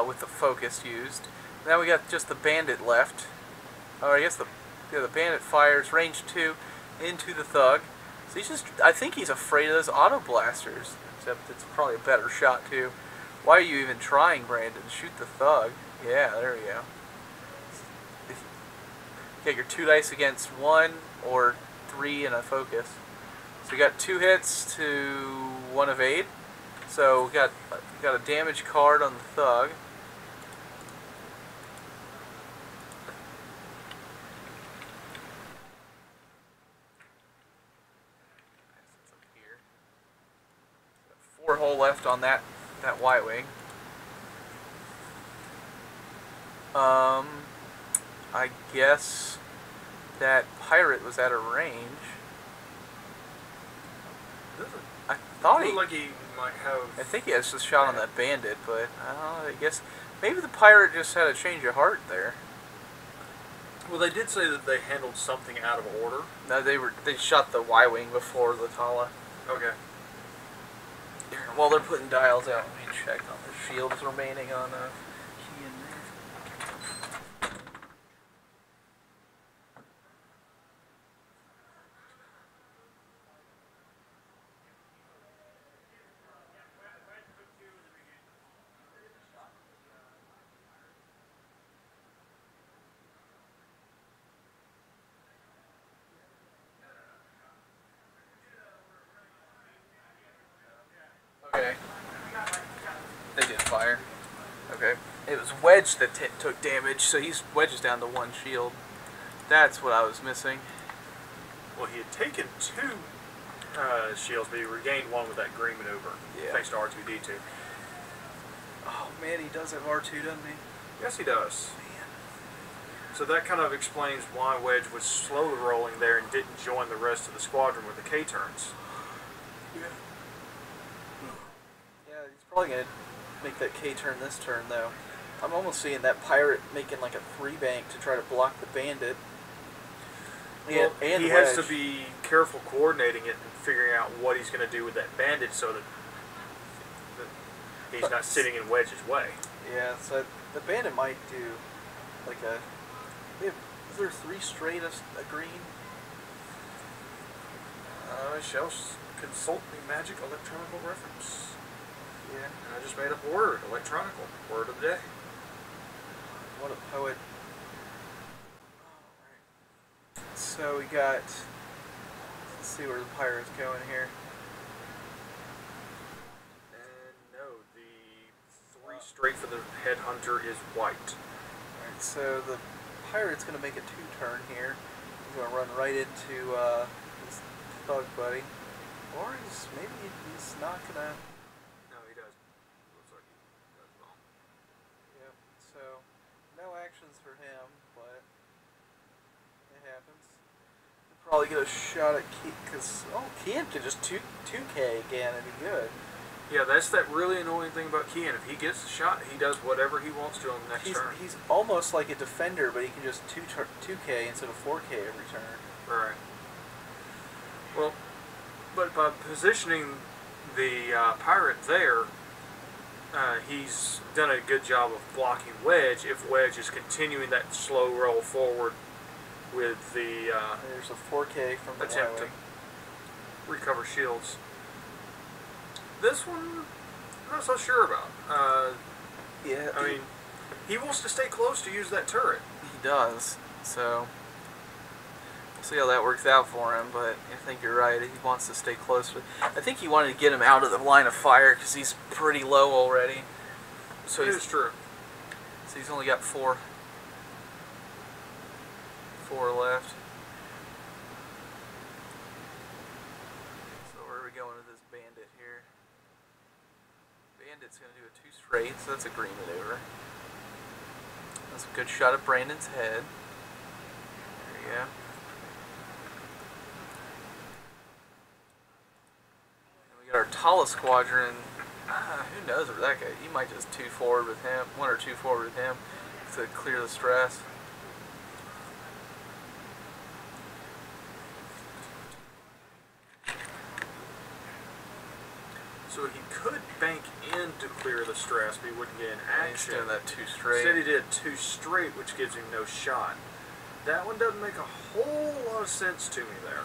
with the focus used. Now we got just the bandit left. I guess the bandit fires range 2 into the thug. So he's just, I think he's afraid of those auto blasters. Except it's probably a better shot too. Why are you even trying, Brandon? Shoot the thug. Yeah, there we go. Get your 2 dice against 1 or 3 in a focus. So we got 2 hits to 1 evade. So we got a damage card on the thug. Got 4 hull left on that Y-wing. I guess that pirate was at a range. I thought Looked like he might have. I think he has just shot on that bandit, but I don't know. I guess maybe the pirate just had a change of heart there. Well, they did say that they handled something out of order. No, they shot the Y-wing before the Tala. Okay. While they're putting dials out, let me check on the shields remaining on Kian there. Okay. They did fire. Okay. It was Wedge that took damage, so Wedge is down to 1 shield. That's what I was missing. Well, he had taken 2 shields, but he regained 1 with that green maneuver. Yeah. Thanks to R2-D2. Oh man, he does have R2, doesn't he? Yes, he does. So that kind of explains why Wedge was slow rolling there and didn't join the rest of the squadron with the K-turns. Yeah, he's probably going to make that K-turn this turn, though. I'm almost seeing that pirate making like a 3-bank to try to block the bandit. Well, and he Wedge. has to be careful coordinating it and figuring out what he's going to do with that bandit so that he's not sitting in Wedge's way. Yeah, so the bandit might do like a... Is there 3 straight of a green? I shall consult the magic electronical reference. Yeah. And I just made up a word, electronical, word of the day. What a poet. Alright. So we got... Let's see where the pirate's going here. And no, the 3 straight for the headhunter is white. Alright, so the pirate's going to make a 2-turn here. He's going to run right into his thug buddy. Or maybe he's not going to... No, he does. Looks like he does well. Yep, so no actions for him, but it happens. He'll probably get a shot at Key, because, Kian could just 2K again and be good. Yeah, that's that really annoying thing about Kian. If he gets a shot, he does whatever he wants to on the next turn. He's almost like a defender, but he can just 2K instead of 4K every turn. Right. Well, but by positioning the pirate there, he's done a good job of blocking Wedge if Wedge is continuing that slow roll forward with the There's a 4K from the attempt highway. to recover shields. This one, I'm not so sure about. Yeah, I mean, he wants to stay close to use that turret. he does. So we'll see how that works out for him. But I think you're right. He wants to stay close. I think he wanted to get him out of the line of fire because he's pretty low already. So It is true. So he's only got 4 left. So where are we going with this bandit here? Bandit's going to do a 2 straight, so that's a green maneuver. That's a good shot at Brandon's head. There you go. And we got our Tala squadron. Who knows where that guy? He might just 2 forward with him, 1 or 2 forward with him to clear the stress. So he could bank in to clear the stress, but he wouldn't get an He's action. doing that 2 straight. Instead he did 2 straight, which gives him no shot. That one doesn't make a whole lot of sense to me there.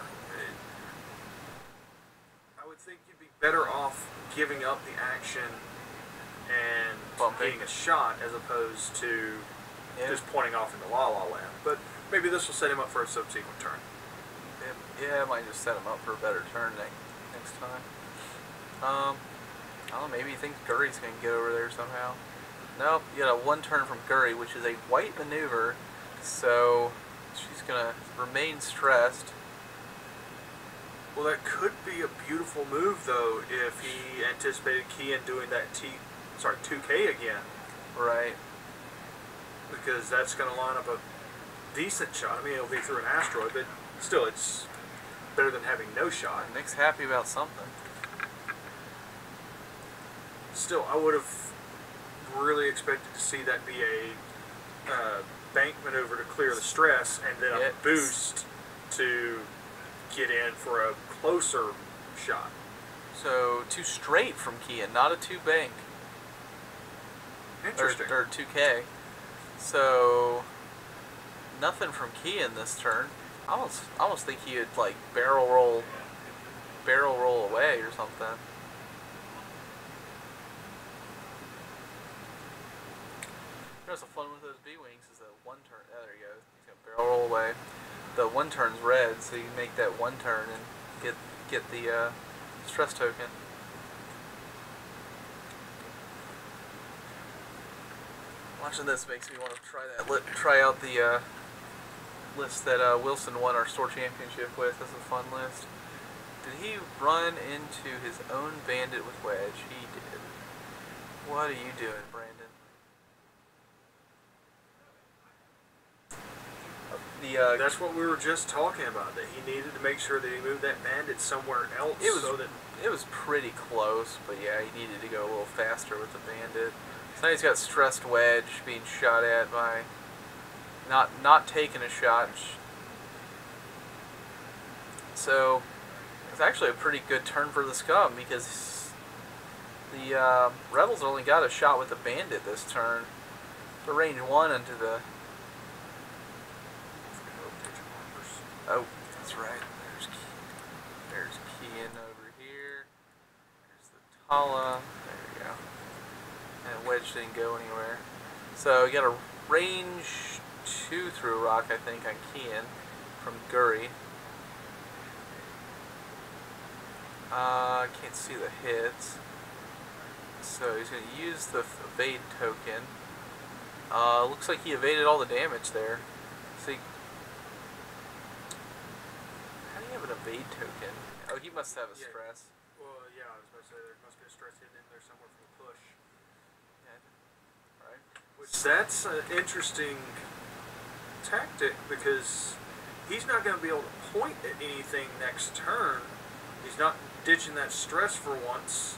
I would think you'd be better off giving up the action and Bumping. getting a shot as opposed to just pointing off into La La Land. But maybe this will set him up for a subsequent turn. Yeah, it might just set him up for a better turn next time. I don't know, maybe he thinks Gurry's going to get over there somehow. Nope, you got a 1 turn from Gurry, which is a white maneuver, so she's going to remain stressed. Well, that could be a beautiful move, though, if he anticipated Kian doing that 2K again. Right. Because that's going to line up a decent shot. I mean, it'll be through an asteroid, but still, it's better than having no shot. Nick's happy about something. Still, I would have really expected to see that be a bank maneuver to clear the stress, and then a boost to get in for a closer shot. So 2 straight from Kian, not a 2 bank. Interesting. Or 2K. So nothing from Kian this turn. I almost think he would like barrel roll away or something. There's the fun with those B-Wings is the 1 turn. Oh, there you go. He's going to barrel roll away. The 1 turn's red, so you can make that 1 turn and get the stress token. Watching this makes me want to try out the list that Wilson won our store championship with. That's a fun list. Did he run into his own bandit with Wedge? He did. What are you doing, Brandon? That's what we were just talking about. That he needed to make sure that he moved that bandit somewhere else. It was pretty close, but yeah, he needed to go a little faster with the bandit. So now he's got stressed Wedge being shot at by not taking a shot. So it's actually a pretty good turn for the Scum because the Rebels only got a shot with the bandit this turn. The range 1 into the... Oh, that's right. There's Kian over here. There's the Tala. There we go. And Wedge didn't go anywhere. So you got a range 2 through rock, I think, on Kian from Guri. I can't see the hits. So he's going to use the evade token. Looks like he evaded all the damage there. See, how do you have an evade token? Oh, he must have a stress. Well, yeah, I was about to say there must be a stress hidden in there somewhere from the push. Yeah. Right. That's an interesting tactic because he's not going to be able to point at anything next turn. He's not ditching that stress for once.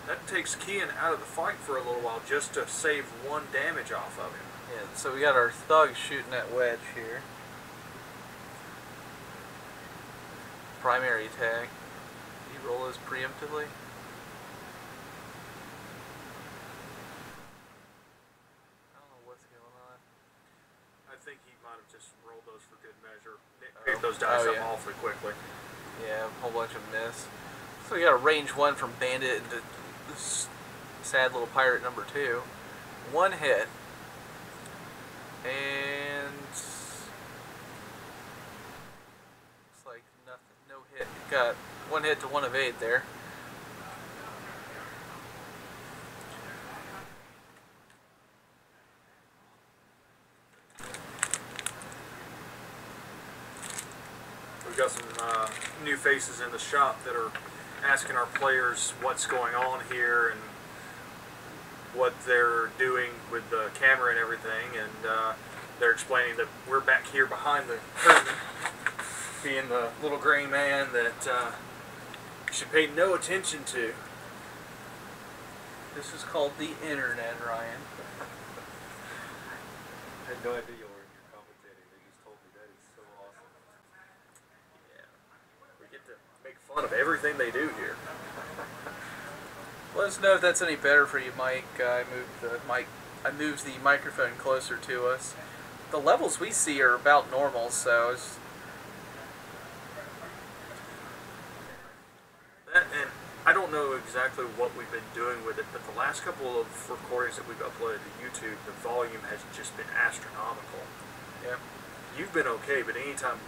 That takes Kian out of the fight for a little while just to save 1 damage off of him. Yeah, so we got our Thug shooting at Wedge here. Primary attack. Did he roll those preemptively? I don't know what's going on. I think he might have just rolled those for good measure. Picked those dice up awfully quickly. Yeah, a whole bunch of miss. So we got a range 1 from Bandit into this sad little pirate number 2. 1 hit. And looks like nothing, no hit. Got 1 hit to 1 evade there. We've got some new faces in the shop that are asking our players what's going on here and what they're doing with the camera and everything, and they're explaining that we're back here behind the curtain, being the little green man that you should pay no attention to. This is called the internet, Ryan. I had no idea you were commentating. They just told me that. It's so awesome. Yeah. We get to make fun of everything they do here. Let us know if that's any better for you, Mike. I moved the microphone closer to us. The levels we see are about normal, so it's... And I don't know exactly what we've been doing with it, but the last couple of recordings that we've uploaded to YouTube, the volume has just been astronomical. Yeah. You've been okay, but anytime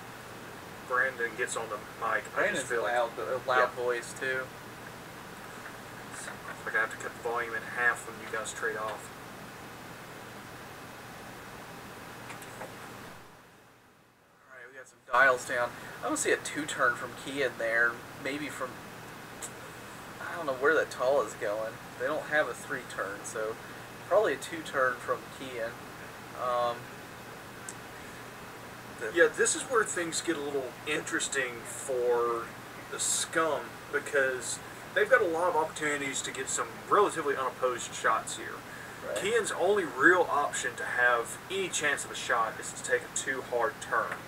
Brandon gets on the mic, I just Brandon's feel loud voice too. like I have to cut the volume in half when you guys trade off. Alright, we got some dials down. I don't see a 2-turn from Kian there. Maybe from... I don't know where that tall is going. They don't have a 3-turn, so probably a 2-turn from Kian. Yeah, this is where things get a little interesting for the Scum, because they've got a lot of opportunities to get some relatively unopposed shots here. Right. Kian's only real option to have any chance of a shot is to take a 2-hard turn.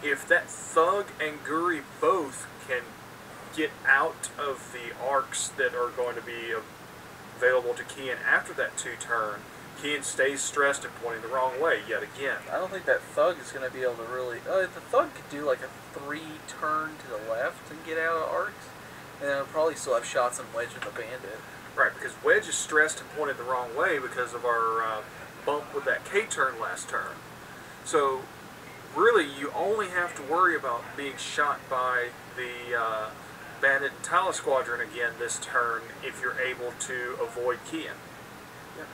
If that Thug and Guri both can get out of the arcs that are going to be available to Kian after that 2-turn, Kian stays stressed and pointing the wrong way yet again. I don't think that Thug is going to be able to really... the Thug could do like a 3-turn to the left and get out of arcs. And then it'll probably still have shots on Wedge and the Bandit. Right, because Wedge is stressed and pointed the wrong way because of our bump with that K-turn last turn. So, really, you only have to worry about being shot by the Bandit and Tala Squadron again this turn if you're able to avoid Kian. Yep.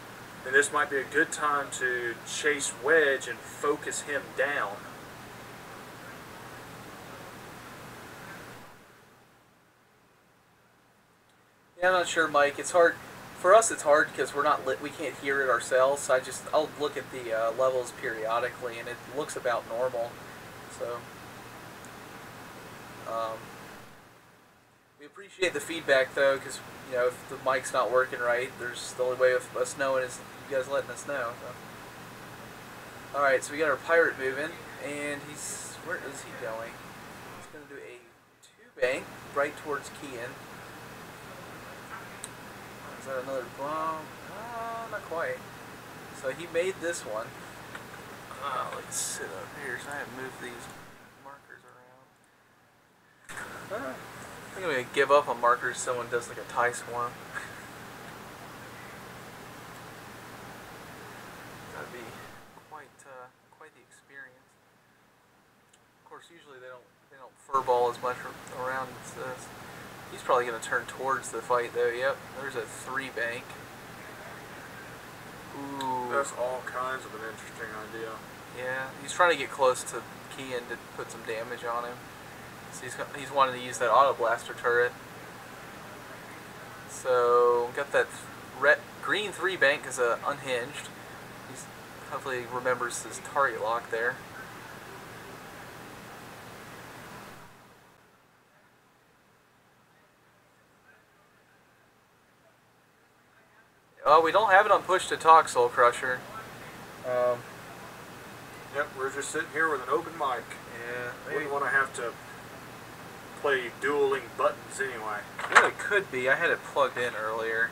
And this might be a good time to chase Wedge and focus him down. Yeah, I'm not sure, Mike. It's hard For us, it's hard because we're not lit. We can't hear it ourselves. So I'll look at the levels periodically, and it looks about normal. So we appreciate the feedback though, because if the mic's not working right, there's the only way of us knowing is you guys letting us know. So. All right, so we got our pirate moving, and where is he going? He's going to do a 2-bank right towards Kian. Is that another bomb? Not quite. So he made this one. Let's sit up here so I have moved these markers around. I think I'm going to give up on markers so someone does like a tie swarm. That'd be quite the experience. Of course, usually they don't furball as much around as this. He's probably going to turn towards the fight, though. Yep, there's a 3-bank. Ooh. That's all kinds of an interesting idea. Yeah, he's trying to get close to Kian to put some damage on him. So he's wanting to use that auto blaster turret. So got that green 3-bank is unhinged. He's hopefully remembers his target lock there. Oh, we don't have it on push to talk, Soul Crusher. Yep, we're just sitting here with an open mic. Yeah, We wouldn't want to have to play dueling buttons anyway. Yeah, it could be. I had it plugged in earlier.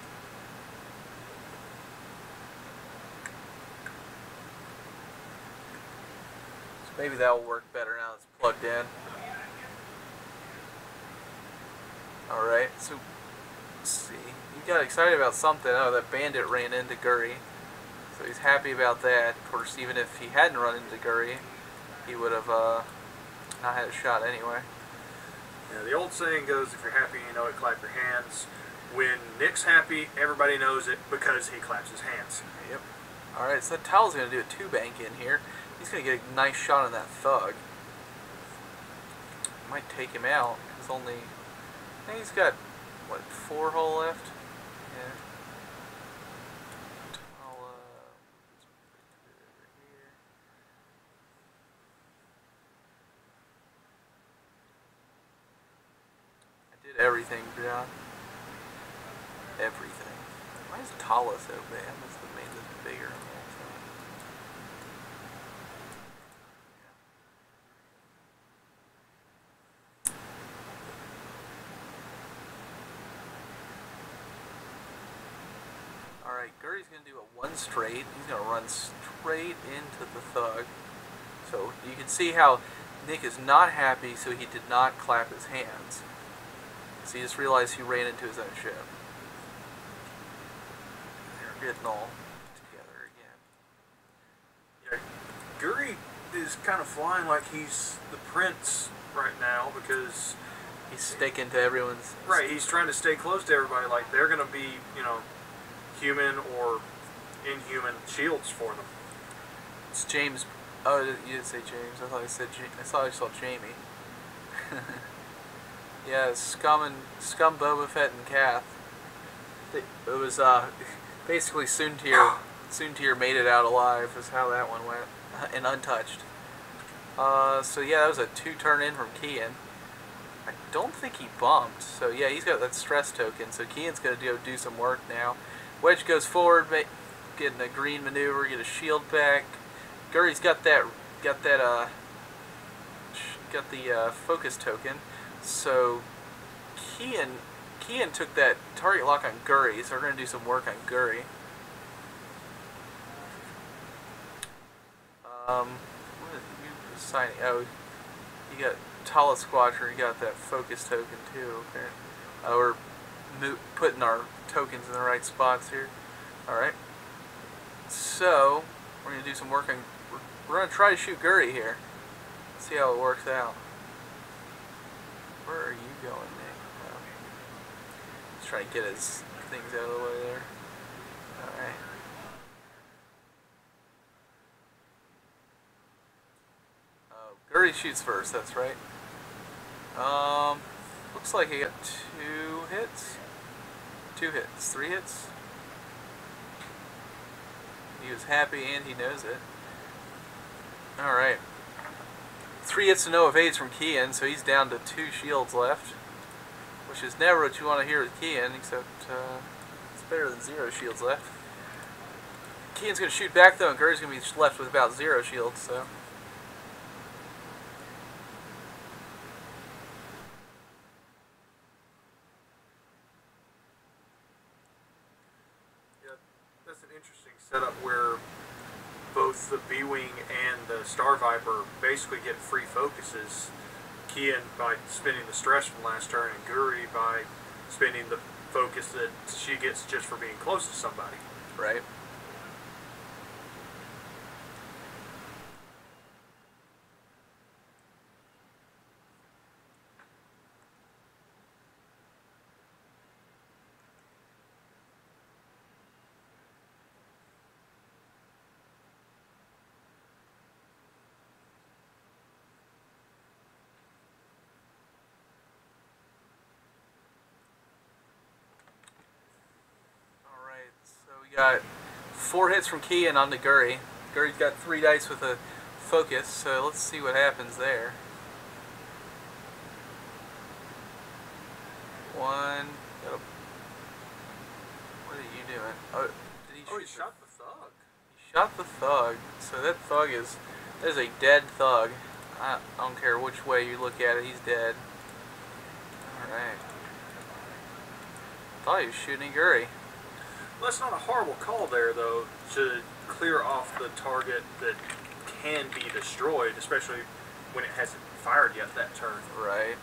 So maybe that will work better now it's plugged in. Alright, so let's see. He got excited about something. Oh, that bandit ran into Guri. So he's happy about that. Of course, even if he hadn't run into Guri, he would have not had a shot anyway. Yeah, the old saying goes, if you're happy, you know it, clap your hands. When Nick's happy, everybody knows it because he claps his hands. Yep. Alright, so Tal's going to do a 2-bank in here. He's going to get a nice shot on that thug. Might take him out. He's only... I think he's got, what, 4 hull left? Yeah. I'll, let's put it over here. I did everything, John. Everything. Why is Tala so bad? I must have made this bigger. Alright, Guri's going to do a 1 straight. He's going to run straight into the thug. So you can see how Nick is not happy, so he did not clap his hands. So he just realized he ran into his own ship. They're getting all together again. Yeah, Guri is kind of flying like he's the prince right now because... He's sticking to everyone's... Right, he's trying to stay close to everybody like they're going to be, human or inhuman shields for them. It's James. Oh, you didn't say James. I thought I said. I thought I saw Jamie. Yeah, Scum Boba Fett and Kath. It was basically Soontir made it out alive. Is how that one went, and untouched. So yeah, that was a 2-turn in from Kian. I don't think he bumped. So yeah, he's got that stress token. So Kian's gonna do some work now. Wedge goes forward, getting a green maneuver, get a shield back. Guri's got the focus token. So Kian took that target lock on Guri, so we're gonna do some work on Guri. What is you signing? Oh, you got Tala Squadron. You got that focus token too. Okay. We're putting our tokens in the right spots here. Alright. So, we're going to do some work on... We're going to try to shoot Guri here. See how it works out. Where are you going, Nick? Oh. Let's try to get his things out of the way there. Alright. Guri shoots first, that's right. Looks like he got 2 hits. 2 hits. 3 hits? He was happy and he knows it. Alright. 3 hits to no evades from Kian, so he's down to 2 shields left. Which is never what you want to hear with Kian, except it's better than 0 shields left. Kian's going to shoot back though, and Guri's going to be left with about 0 shields, so. That's an interesting setup where both the B-Wing and the StarViper basically get free focuses. Kian by spending the stress from last turn, and Guri by spending the focus that she gets just for being close to somebody. Right. So we got 4 hits from Kian onto Guri. Guri's got 3 dice with a focus, so let's see what happens there. 1. What are you doing? Oh, did he shoot shot the thug. He shot the thug. So that thug is a dead thug. I don't care which way you look at it, he's dead. Alright. Thought he was shooting Guri. Well, that's not a horrible call there, though, to clear off the target that can be destroyed, especially when it hasn't fired yet that turn. Right.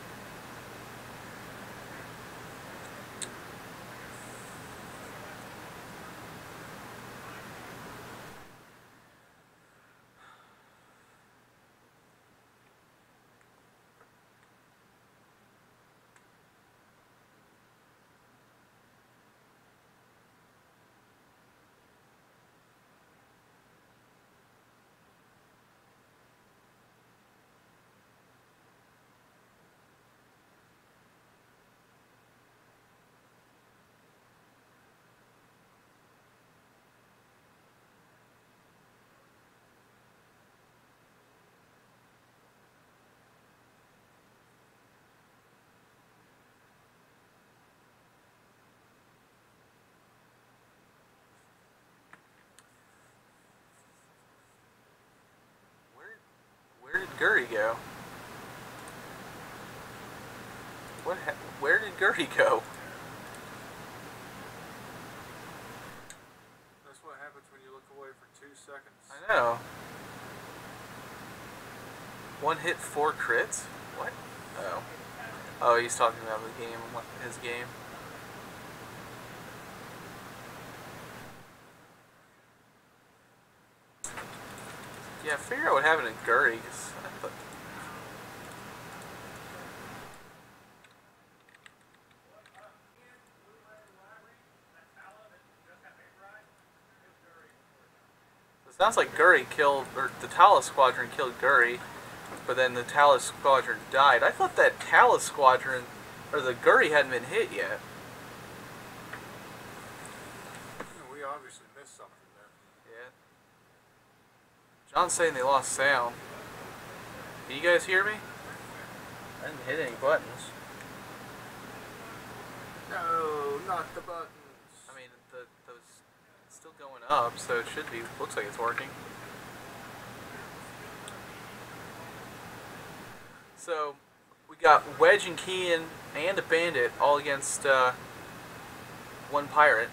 Where did Guri go? Where did Guri go? That's what happens when you look away for 2 seconds. I know. 1 hit, 4 crits? What? Oh. Oh, he's talking about the game, his game. Yeah, figure out what happened to Guri. It sounds like Guri killed, or the Talus Squadron killed Guri, but then the Talus Squadron died. I thought that Talus Squadron, or the Guri hadn't been hit yet. We obviously missed something there. Yeah. John's saying they lost sound. Can you guys hear me? I didn't hit any buttons. No, not the buttons. I mean, those it's still going up, so it should be. Looks like it's working. So we got Wedge and Kian and a bandit all against 1 pirate.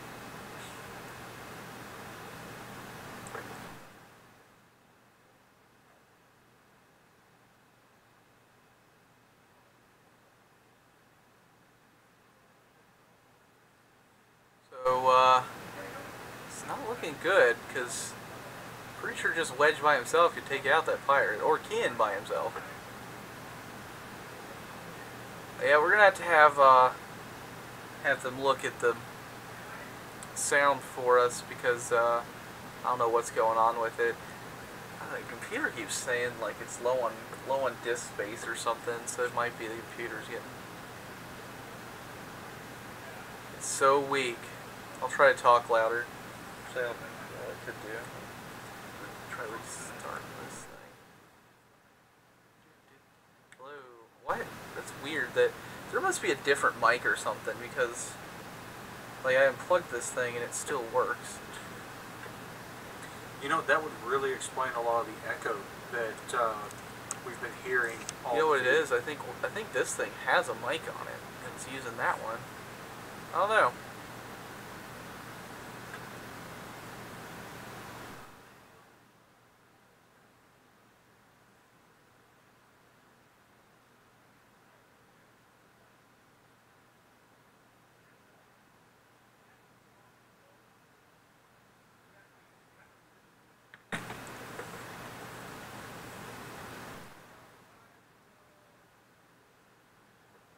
So it's not looking good, because pretty sure just Wedge by himself could take out that pirate, or Kian by himself. Yeah, we're gonna have them look at the sound for us, because I don't know what's going on with it. The computer keeps saying like it's low on disk space or something, so it might be the computer's getting. It's so weak. I'll try to talk louder. So, could do. Try restarting this thing. Hello. What? That's weird. That there must be a different mic or something because, like, I unplugged this thing and it still works. You know, that would really explain a lot of the echo that we've been hearing. All You know what it through. is? I think this thing has a mic on it, and it's using that one. I don't know.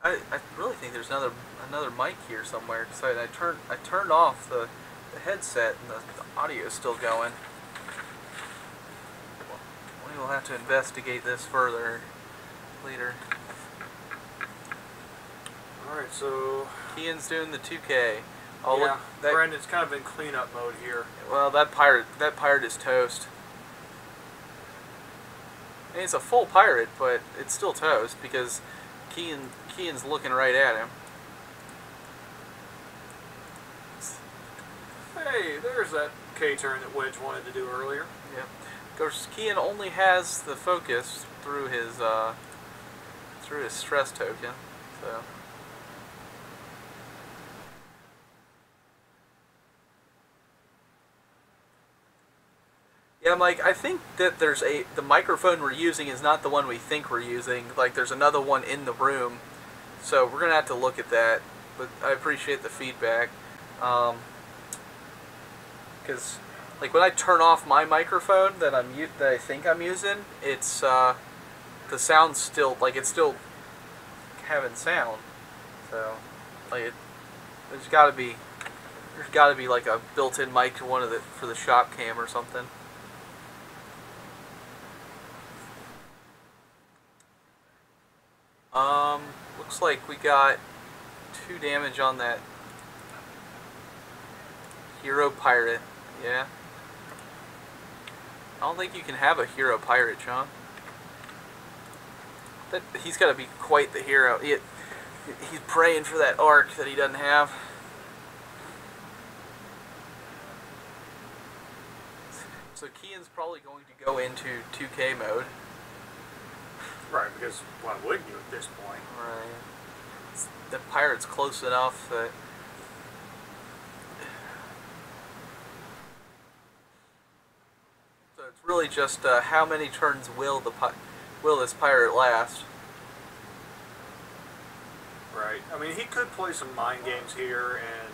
I really think there's another mic here somewhere. So I turned off the headset and the audio is still going. We will have to investigate this further later. Alright, so... Kian's doing the 2K. yeah, Brandon's kind of in cleanup mode here. Well, that pirate is toast. I mean, it's a full pirate, but it's still toast because Kian's looking right at him. Hey, there's that K-turn that Wedge wanted to do earlier. Yep. Of course, Kian only has the focus through his stress token, so. Yeah, Mike, I think that the microphone we're using is not the one we think we're using. Like, there's another one in the room, so we're gonna have to look at that. But I appreciate the feedback, because like when I turn off my microphone that I think I'm using, it's the sound's still it's still having sound. So like there's got to be like a built-in mic to for the shop cam or something. Looks like we got 2 damage on that hero pirate. Yeah. I don't think you can have a hero pirate, John. He's got to be quite the hero. He's praying for that arc that he doesn't have. So Kian's probably going to go into 2K mode. Right, because why wouldn't you at this point? Right. The pirate's close enough that... So it's really just how many turns will this pirate last? Right. I mean, he could play some mind games here and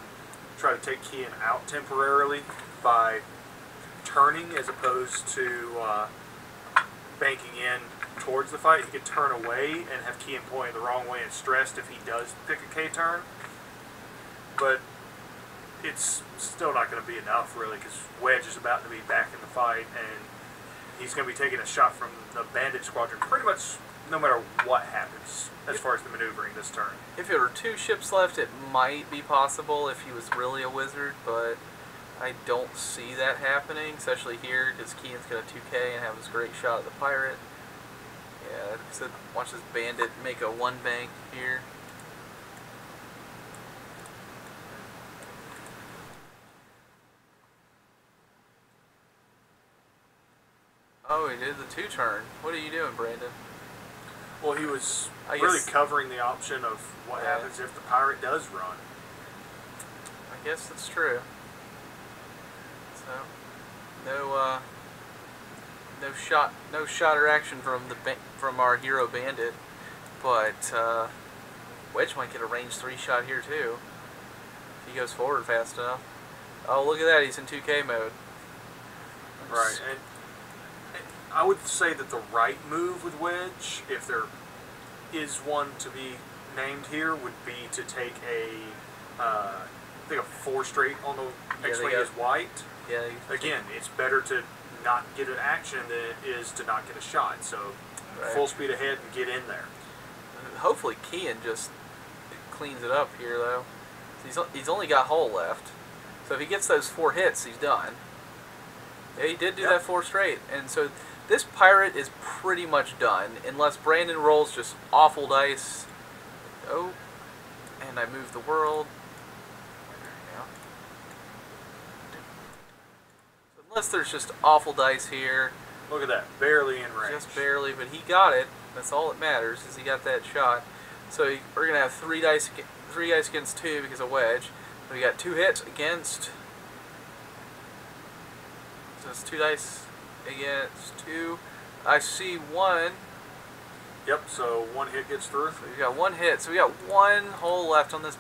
try to take Kian out temporarily by turning as opposed to banking in towards the fight. He could turn away and have Kian pointing the wrong way and stressed if he does pick a K-turn. But it's still not going to be enough, really, because Wedge is about to be back in the fight, and he's going to be taking a shot from the Bandit Squadron pretty much no matter what happens as far as the maneuvering this turn. If there were 2 ships left, it might be possible if he was really a wizard, but I don't see that happening, especially here, because Kian's going to 2K and have this great shot at the pirate. Yeah, so watch this Bandit make a 1 bank here. Oh, he did the 2-turn. What are you doing, Brandon? Well, he was I really guess- covering the option of what Yeah. happens if the pirate does run. I guess that's true. So, no shot or action from our hero Bandit, but Wedge might get a range 3 shot here too if he goes forward fast enough. Oh, look at that! He's in 2K mode. Right, and I would say that the right move with Wedge, if there is one to be named here, would be to take I think a 4 straight on the X-Wing is white. Yeah. Again, it's better to not get an action than it is to not get a shot. So Right. full speed ahead and get in there. Hopefully Kian just cleans it up here, though. He's only got hull left, so if he gets those 4 hits, he's done. Yeah, he did do Yep. that 4 straight. And so this pirate is pretty much done, unless Brandon rolls just awful dice. Oh, and I moved the world. Yeah. So unless there's just awful dice here, Look at that, barely in range. just barely, but he got it. That's all that matters, is he got that shot. So we're gonna have 3 dice against 2 because of Wedge. So we got 2 hits against. So it's 2 dice against 2. I see 1. Yep. So 1 hit gets through. So we got 1 hit. So we got 1 hole left on this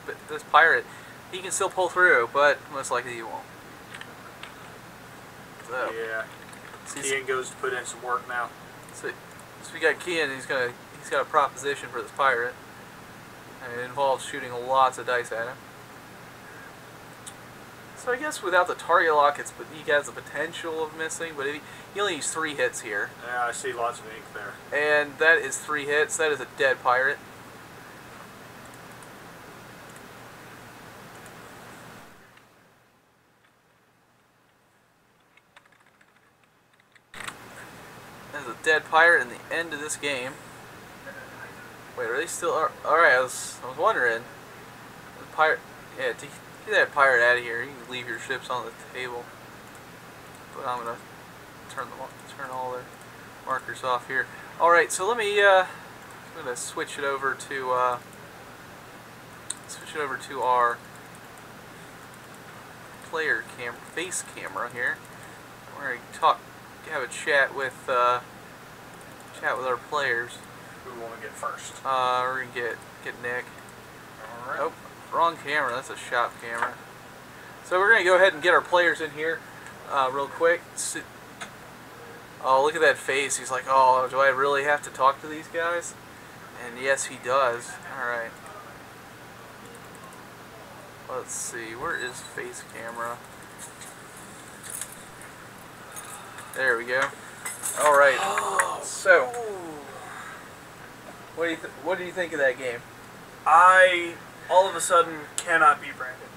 pirate. He can still pull through, but most likely he won't. So Yeah. Ian goes to put in some work now. So we got Kean. He's got a proposition for this pirate, and it involves shooting lots of dice at him. So I guess without the target lock, he has the potential of missing, but he only needs 3 hits here, Yeah, I see lots of ink there. and that is 3 hits. That is a dead pirate. That is a dead pirate in the end of this game. Wait, are they still? Alright, I was wondering. The pirate, yeah, to get that pirate out of here, you can leave your ships on the table. But I'm gonna turn all their markers off here. All right, so let me. I'm gonna switch it over to our player face camera here. We're gonna have a chat with our players. Who we want to get first? We're gonna get Nick. All right. Oh, wrong camera. That's a shop camera. So we're gonna go ahead and get our players in here, real quick. Oh, look at that face. He's like, oh, do I really have to talk to these guys? And yes, he does. All right. Let's see. Where is face camera? There we go. All right. So, what do you think of that game? I all of a sudden cannot beat Brandon.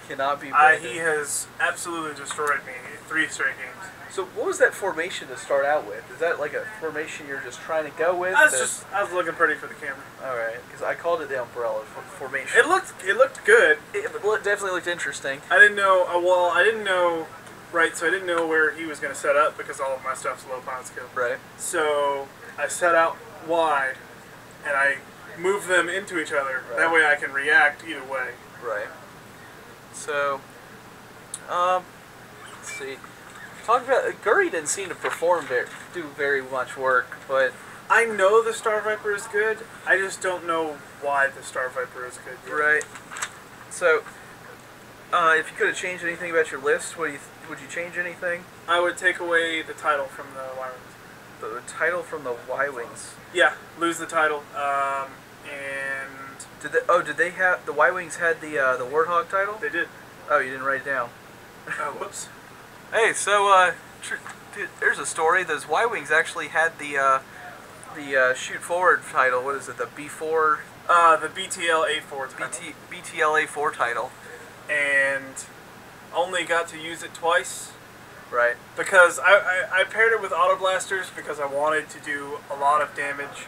Cannot be. Brandon. He has absolutely destroyed me 3 straight games. So what was that formation to start out with? Is that like a formation you're just trying to go with? I was looking pretty for the camera. All right, because I called it the umbrella formation. It looked good. It definitely looked interesting. I didn't know. I didn't know. Right, so I didn't know where he was going to set up because all of my stuff's low pound skill. Right. So I set out wide, and I move them into each other. Right. That way I can react either way. Right. So, let's see. Talk about Guri didn't seem to do very much work, but I know the StarViper is good. I just don't know why the StarViper is good. Yet. right. So, if you could have changed anything about your list, would you change anything? I would take away the title from the Y-Wings. The title from the Y-Wings. Yeah, lose the title. And Did they have the Y-Wings had the Warthog title? they did. Oh, you didn't write it down. Oh, whoops. Hey, so dude, there's a story. Those Y-Wings actually had the shoot forward title. What is it? The B4. The BTL A4 title. BTL A4 title. And only got to use it twice. Right. Because I paired it with auto blasters because I wanted to do a lot of damage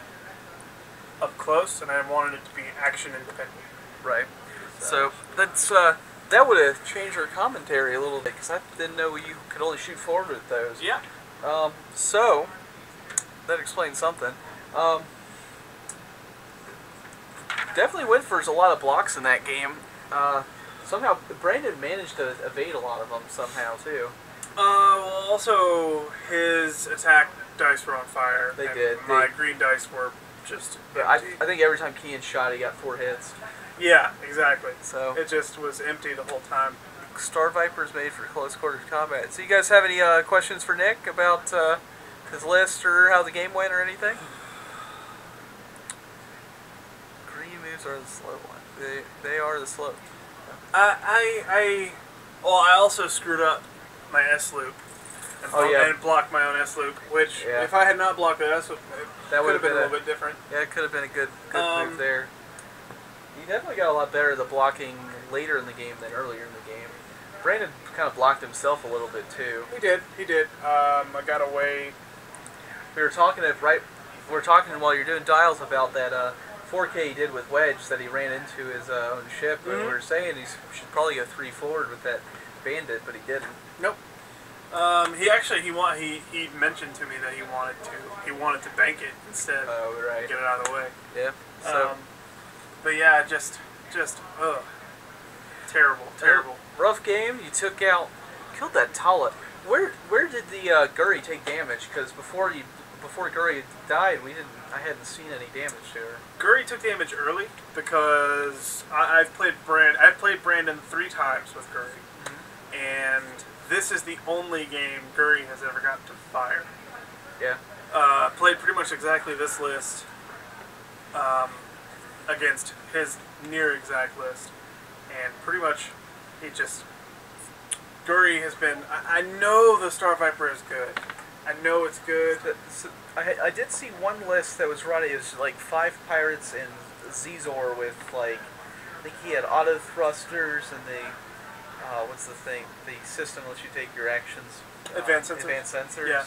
up close, and I wanted it to be action independent. Right. So that's that would have changed our commentary a little bit because I didn't know you could only shoot forward with those. Yeah. So that explains something. Definitely Winford's a lot of blocks in that game. Somehow Brandon managed to evade a lot of them somehow too. Well, also his attack dice were on fire. They and did. My green dice were just. Yeah, I think every time Kean shot, he got 4 hits. Yeah, exactly. So It just was empty the whole time. StarViper is made for close quarters combat. So you guys have any questions for Nick about his list or how the game went or anything? Green moves are the slow one. They are the slow. I also screwed up my S loop and blocked my own S loop, which if I had not blocked that S loop, that would have been a little bit different. Yeah, it could have been a good move there. You definitely got a lot better at the blocking later in the game than earlier in the game. Brandon kind of blocked himself a little bit too. He did. He did. I got away. We were talking while you're doing dials about that 4K he did with Wedge that he ran into his own ship, and we were saying he should probably go 3 forward with that bandit, but he didn't. Nope. He mentioned to me that he wanted to bank it instead. Oh, right. Get it out of the way. Yeah. So. But yeah, just terrible. Rough game. You killed that Tala. Where did the Guri take damage? Because before Guri died, I hadn't seen any damage to her. Guri took damage early because I've played Brandon 3 times with Guri, and this is the only game Guri has ever gotten to fire. Yeah. Played pretty much exactly this list against his near exact list, and pretty much Guri has been. I know the StarViper is good. I know it's good. I did see one list that was running. It was like 5 pirates and Zizor with like, I think he had auto thrusters and what's the thing? The system lets you take your actions. Advanced sensors. Advanced sensors. Yeah.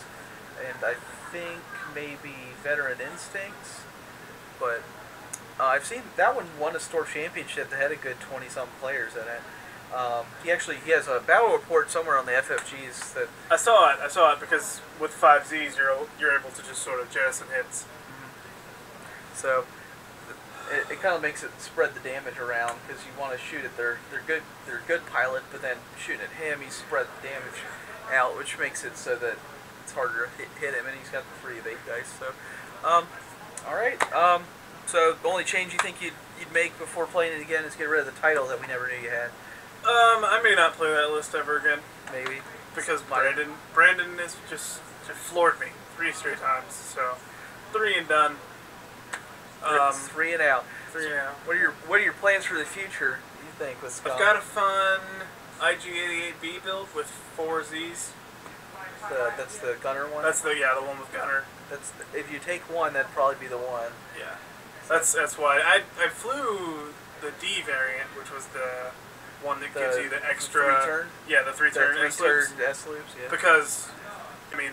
And I think maybe veteran instincts, but I've seen that one won a store championship that had a good 20-something players in it. He has a battle report somewhere on the FFGs that I saw it because with 5Zs you're able to just sort of jettison hits. So it kind of makes it spread the damage around because you want to shoot at they're a good pilot, but then shooting at him, he spread the damage out, which makes it so that it's harder to hit him, and he's got the 3 of 8 dice. So, all right. So the only change you think you'd make before playing it again is get rid of the title that we never knew you had. I may not play that list ever again. Maybe. Because Brandon has just floored me 3 straight times. So 3 and done. 3 and out. 3 and out. What are your plans for the future? Do you think with Scott? I've got a fun IG-88B build with 4 Zs. That's the gunner one. That's the one with gunner. If you take one, that'd probably be the one. Yeah. That's why I flew the D variant, which was the one that gives you the extra 3-turn. Yeah, the 3-turn S-loops. Yeah. Because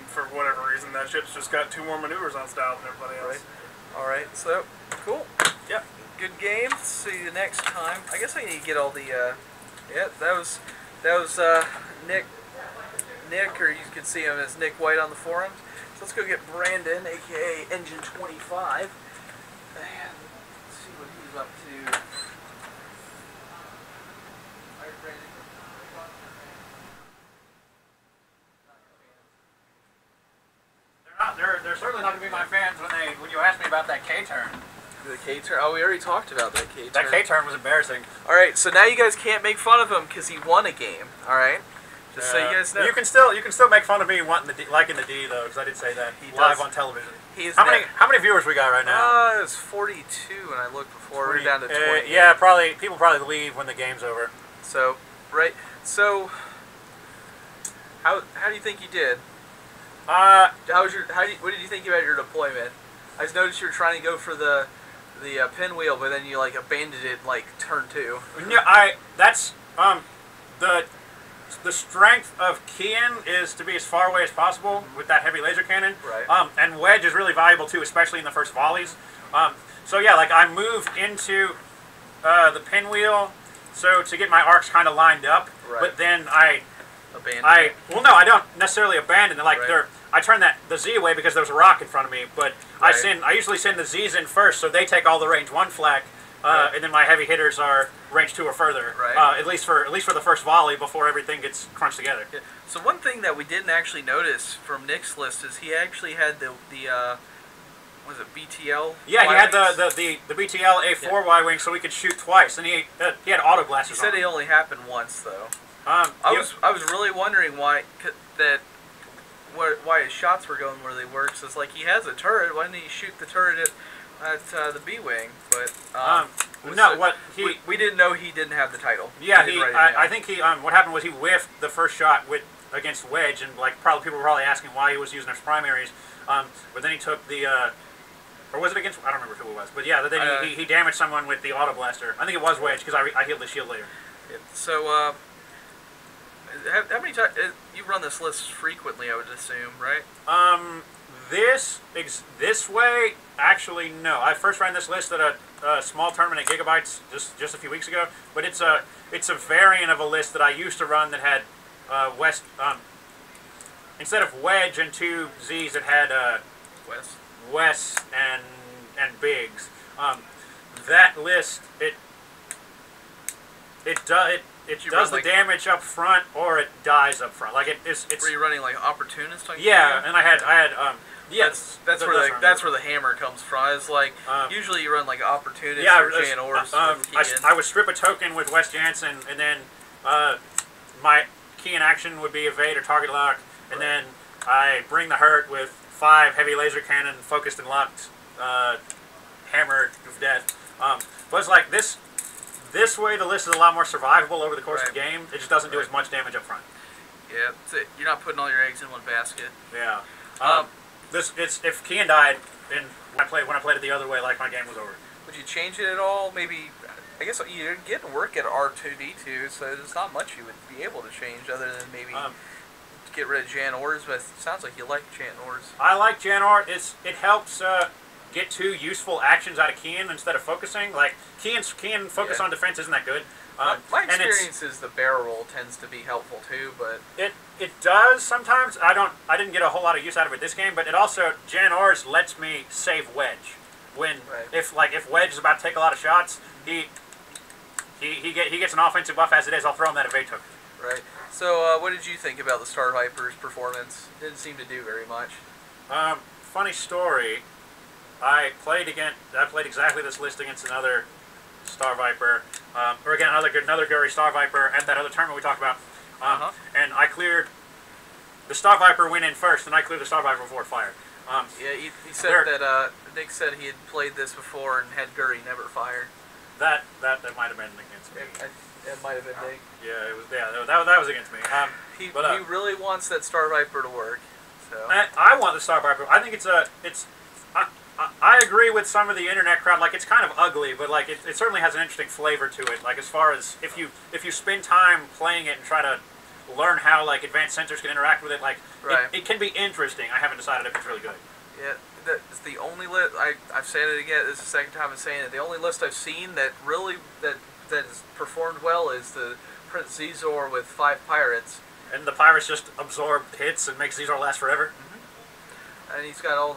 for whatever reason, that ship's just got 2 more maneuvers on style than everybody else. Right. All right. So cool. Yep. Good game. See you next time. I guess I need to get all the. Yeah, that was Nick, or you can see him as Nick White on the forums. So let's go get Brandon, aka Engine 25, and see what he's up to. They're certainly not going to be my fans when you asked me about that K-turn. The K-turn. Oh, we already talked about that K-turn. That K-turn was embarrassing. All right, so now you guys can't make fun of him because he won a game. All right, just so you guys know. You can still make fun of me liking the D though, because I did say that live on television. How many viewers we got right now? It was 42 when I looked before. We're down to 20. Yeah, people probably leave when the game's over. So right. So how do you think you did? What did you think about your deployment? I just noticed you were trying to go for the pinwheel, but then you abandoned it turn 2. Yeah, that's the strength of Kian is to be as far away as possible with that heavy laser cannon. Right. And Wedge is really valuable too, especially in the first volleys. So yeah, I moved into the pinwheel to get my arcs kind of lined up. Right. But then Abandoned it. Well, no, I don't necessarily abandon it. Right. I turned the Z away because there was a rock in front of me, but right. I usually send the Zs in first, so they take all the range 1 flak, right. and then my heavy hitters are range 2 or further. Right. At least for the first volley before everything gets crunched together. Yeah. So one thing that we didn't actually notice from Nick's list is he actually had the was it BTL? Yeah, he had Y-wings? the BTL A4 Y-wing, so we could shoot twice, and he had auto blasters. He said on it only happened once though. I was really wondering why his shots were going where they were. Because it's like he has a turret. Why didn't he shoot the turret at the B-wing? But we didn't know he didn't have the title. Yeah, I think what happened was he whiffed the first shot against Wedge, and people were probably asking why he was using his primaries. But then he took the or was it against? I don't remember who it was. But yeah, then he damaged someone with the auto blaster. I think it was Wedge because I healed the shield later. So How many times you run this list frequently? I would assume, right? This way, actually, no. I first ran this list at a small tournament at Gigabytes just a few weeks ago, but it's a variant of a list that I used to run that had West instead of Wedge and 2 Z's, it had West and Biggs. That list it does the damage up front, or it dies up front. Like it's. Were you running like opportunist? Yeah, and I had yes. That's where the hammer comes from. It's like usually you run like opportunist or Jan Ors. I would strip a token with Wes Jansen, and then my key in action would be evade or target lock, and then I bring the hurt with 5 heavy laser cannon focused and locked, hammer of death. But it's like this way the list is a lot more survivable over the course of the game. It just doesn't do as much damage up front. Yeah, you're not putting all your eggs in one basket. Yeah. If Kian died when I played it the other way, like my game was over. Would you change it at all? Maybe. I guess you get to work at R2D2, so there's not much you would be able to change other than maybe get rid of Jan Ors. But it sounds like you like Jan Ors. I like Jan Or. It helps get 2 useful actions out of Kian instead of focusing. Like Kian focus on defense isn't that good. My experience is the barrel roll tends to be helpful too, but it does sometimes. I didn't get a whole lot of use out of it this game, but it also Jan Ors lets me save Wedge. When if Wedge is about to take a lot of shots, he gets an offensive buff as it is. I'll throw him that evade token. Right. So what did you think about the StarViper's performance? Didn't seem to do very much. Funny story. I played exactly this list against another StarViper, or again another Guri StarViper at that other tournament we talked about, and I cleared the StarViper went in first, and I cleared the StarViper before it fired. Yeah, he said that Nick said he had played this before and had Guri never fire. That might have been against me. It might have been Nick. Yeah, it was. Yeah, that was against me. He really wants that StarViper to work. So I want the StarViper. I think I agree with some of the internet crowd. Like, it's kind of ugly, but like it certainly has an interesting flavor to it. Like, as far as if you spend time playing it and try to learn how like advanced sensors can interact with it, like it can be interesting. I haven't decided if it's really good. Yeah, that's the only list. I've said it again. This is the second time I'm saying it. The only list I've seen that really that has performed well is the Prince Zizor with 5 pirates. And the pirates just absorb hits and make Zizor last forever. And he's got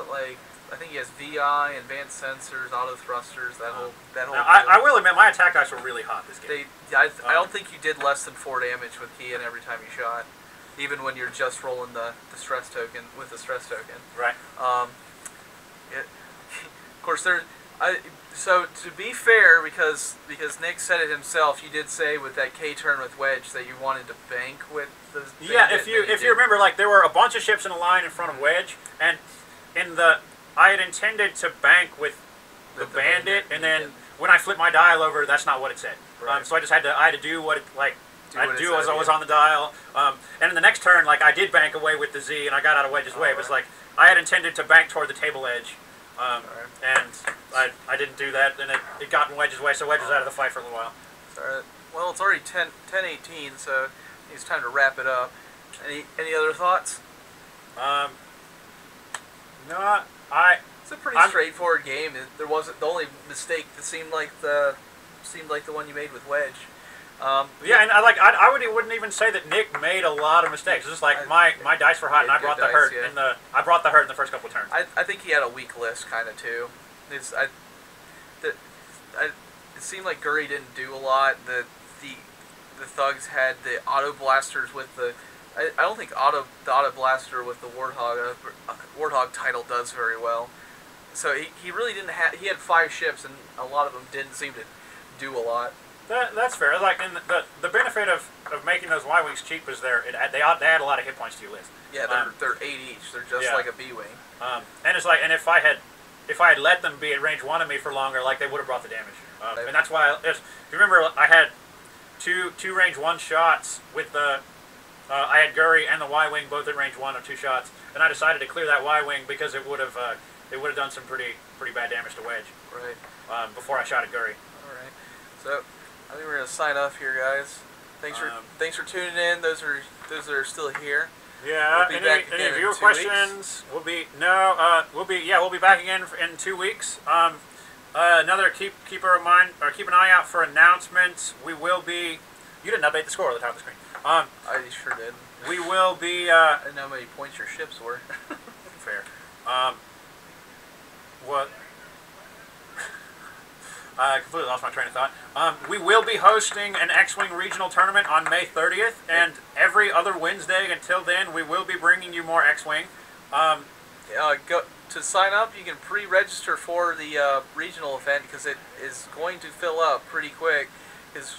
like. I think he has VI, advanced sensors, auto thrusters, that whole. I will admit, my attack dice were really hot this game. I don't think you did less than 4 damage with Kian every time you shot, even when you're just rolling the stress token with the stress token. Right. Of course, so to be fair, because Nick said it himself, you did say with that K turn with Wedge that you wanted to bank with the. Yeah, if you remember, like there were a bunch of ships in a line in front of Wedge, and I had intended to bank with the bandit, and then when I flipped my dial over, that's not what it said. Right. So I had to do what it as I was on the dial. And in the next turn, like I did bank away with the Z, and I got out of Wedge's way. It was like I had intended to bank toward the table edge, and I didn't do that, and it got in Wedge's way, so Wedge was out of the fight for a little while. Sorry. Well, it's already 10:18, so it's time to wrap it up. Any other thoughts? No, It's a pretty straightforward game. There wasn't the only mistake that seemed like the one you made with Wedge. Yeah, and I wouldn't even say that Nick made a lot of mistakes. It's just like my dice were hot, and I brought the hurt I brought the hurt in the first couple of turns. I think he had a weak list kind of too. It seemed like Guri didn't do a lot. The thugs had the auto blasters with the. I don't think the auto blaster with the Warthog title does very well. So he really didn't have. He had 5 ships, and a lot of them didn't seem to do a lot. That's fair. Like, and the benefit of making those Y-wings cheap is they add a lot of hit points to your list. Yeah, they're 8 each. They're just like a B-wing. And it's like, and if I had let them be at range 1 of me for longer, like they would have brought the damage. And that's why, if you remember, I had two range 1 shots with the. I had Guri and the Y-wing both at range 1 of 2 shots, and I decided to clear that Y-wing because it would have done some pretty bad damage to Wedge. Right. Before I shot at Guri. All right. So I think we're gonna sign off here, guys. Thanks for tuning in. Those that are still here. Yeah. We'll be back again any in viewer 2 questions? weeks. We'll be back again in 2 weeks. Another keep an eye out for announcements. We will be. You didn't update the score at the top of the screen. I sure did. We will be. I didn't know how many points your ships were. Fair. What? I completely lost my train of thought. We will be hosting an X-Wing regional tournament on May 30th, and every other Wednesday until then, we will be bringing you more X-Wing. Go to sign up. You can pre-register for the regional event because it is going to fill up pretty quick. Because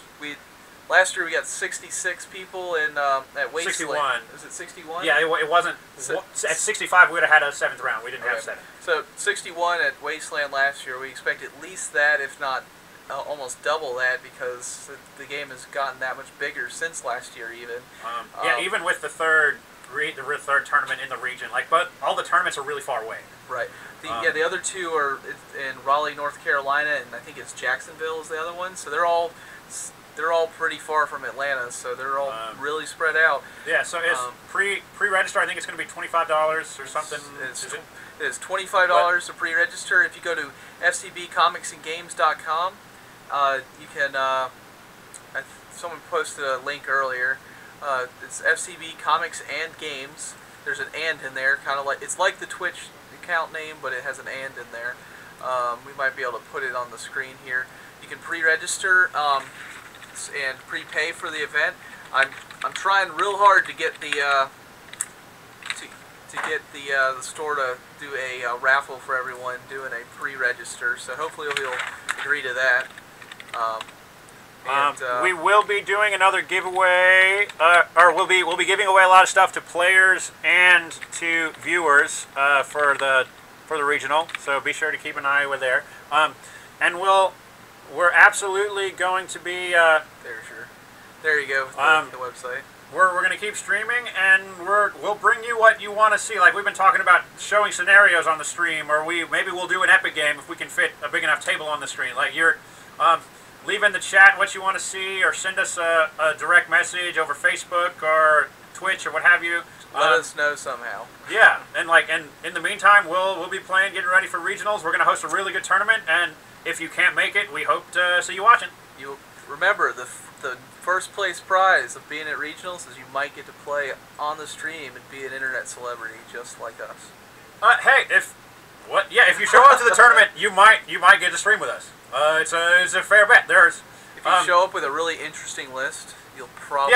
last year we got 66 people in at Wasteland. 61. Was it 61? Yeah, it wasn't. At 65, we would have had a 7th round. We didn't have 7. So 61 at Wasteland last year. We expect at least that, if not almost double that, because the game has gotten that much bigger since last year, even. Even with the third tournament in the region, but all the tournaments are really far away. Right. The other two are in Raleigh, North Carolina, and I think it's Jacksonville is the other one. So they're all pretty far from Atlanta, so they're all really spread out. Yeah, so it's pre-register. I think it's going to be $25 or something. It is $25 to pre-register. If you go to fcbcomicsandgames.com, you can. Someone posted a link earlier. It's FCB Comics and Games. There's an "and" in there, kind of like it's like the Twitch account name, but it has an "and" in there. We might be able to put it on the screen here. You can pre-register and prepay for the event. I'm trying real hard to get the the store to do a raffle for everyone, doing a pre-register. So hopefully he'll agree to that. We will be doing another giveaway, or we'll be giving away a lot of stuff to players and to viewers for the regional. So be sure to keep an eye over there. And we're absolutely going to be. There you go. The website. We're going to keep streaming, and we'll bring you what you want to see. Like we've been talking about, showing scenarios on the stream, or maybe we'll do an epic game if we can fit a big enough table on the screen. Like leave in the chat what you want to see, or send us a direct message over Facebook or Twitch or what have you. Let us know somehow. Yeah, and in the meantime, we'll be playing, getting ready for regionals. We're going to host a really good tournament, and if you can't make it, we hope to see you watching. You remember the first place prize of being at regionals is you might get to play on the stream and be an internet celebrity just like us. Hey, if you show up to the tournament, you might get to stream with us. It's a fair bet. If you show up with a really interesting list, you'll probably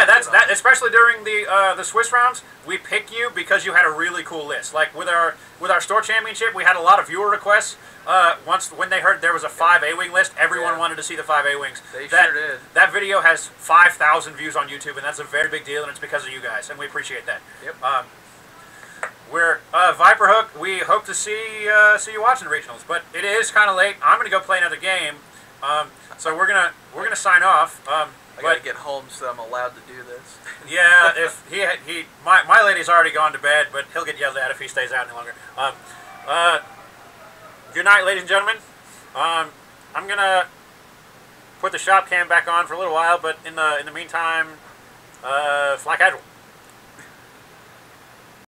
especially during the Swiss rounds, we pick you because you had a really cool list. Like with our store championship, we had a lot of viewer requests. When they heard there was a 5 A-Wing list, everyone wanted to see the 5 A-Wings. They sure did. That video has 5,000 views on YouTube, and that's a very big deal, and it's because of you guys, and we appreciate that. Yep. We're Viper Hook. We hope to see you watching the regionals, but it is kind of late. I'm gonna go play another game, so we're gonna sign off. I gotta get home so I'm allowed to do this. Yeah, if my lady's already gone to bed, but he'll get yelled at if he stays out any longer. Good night, ladies and gentlemen. I'm gonna put the shop cam back on for a little while, but in the meantime, fly casual.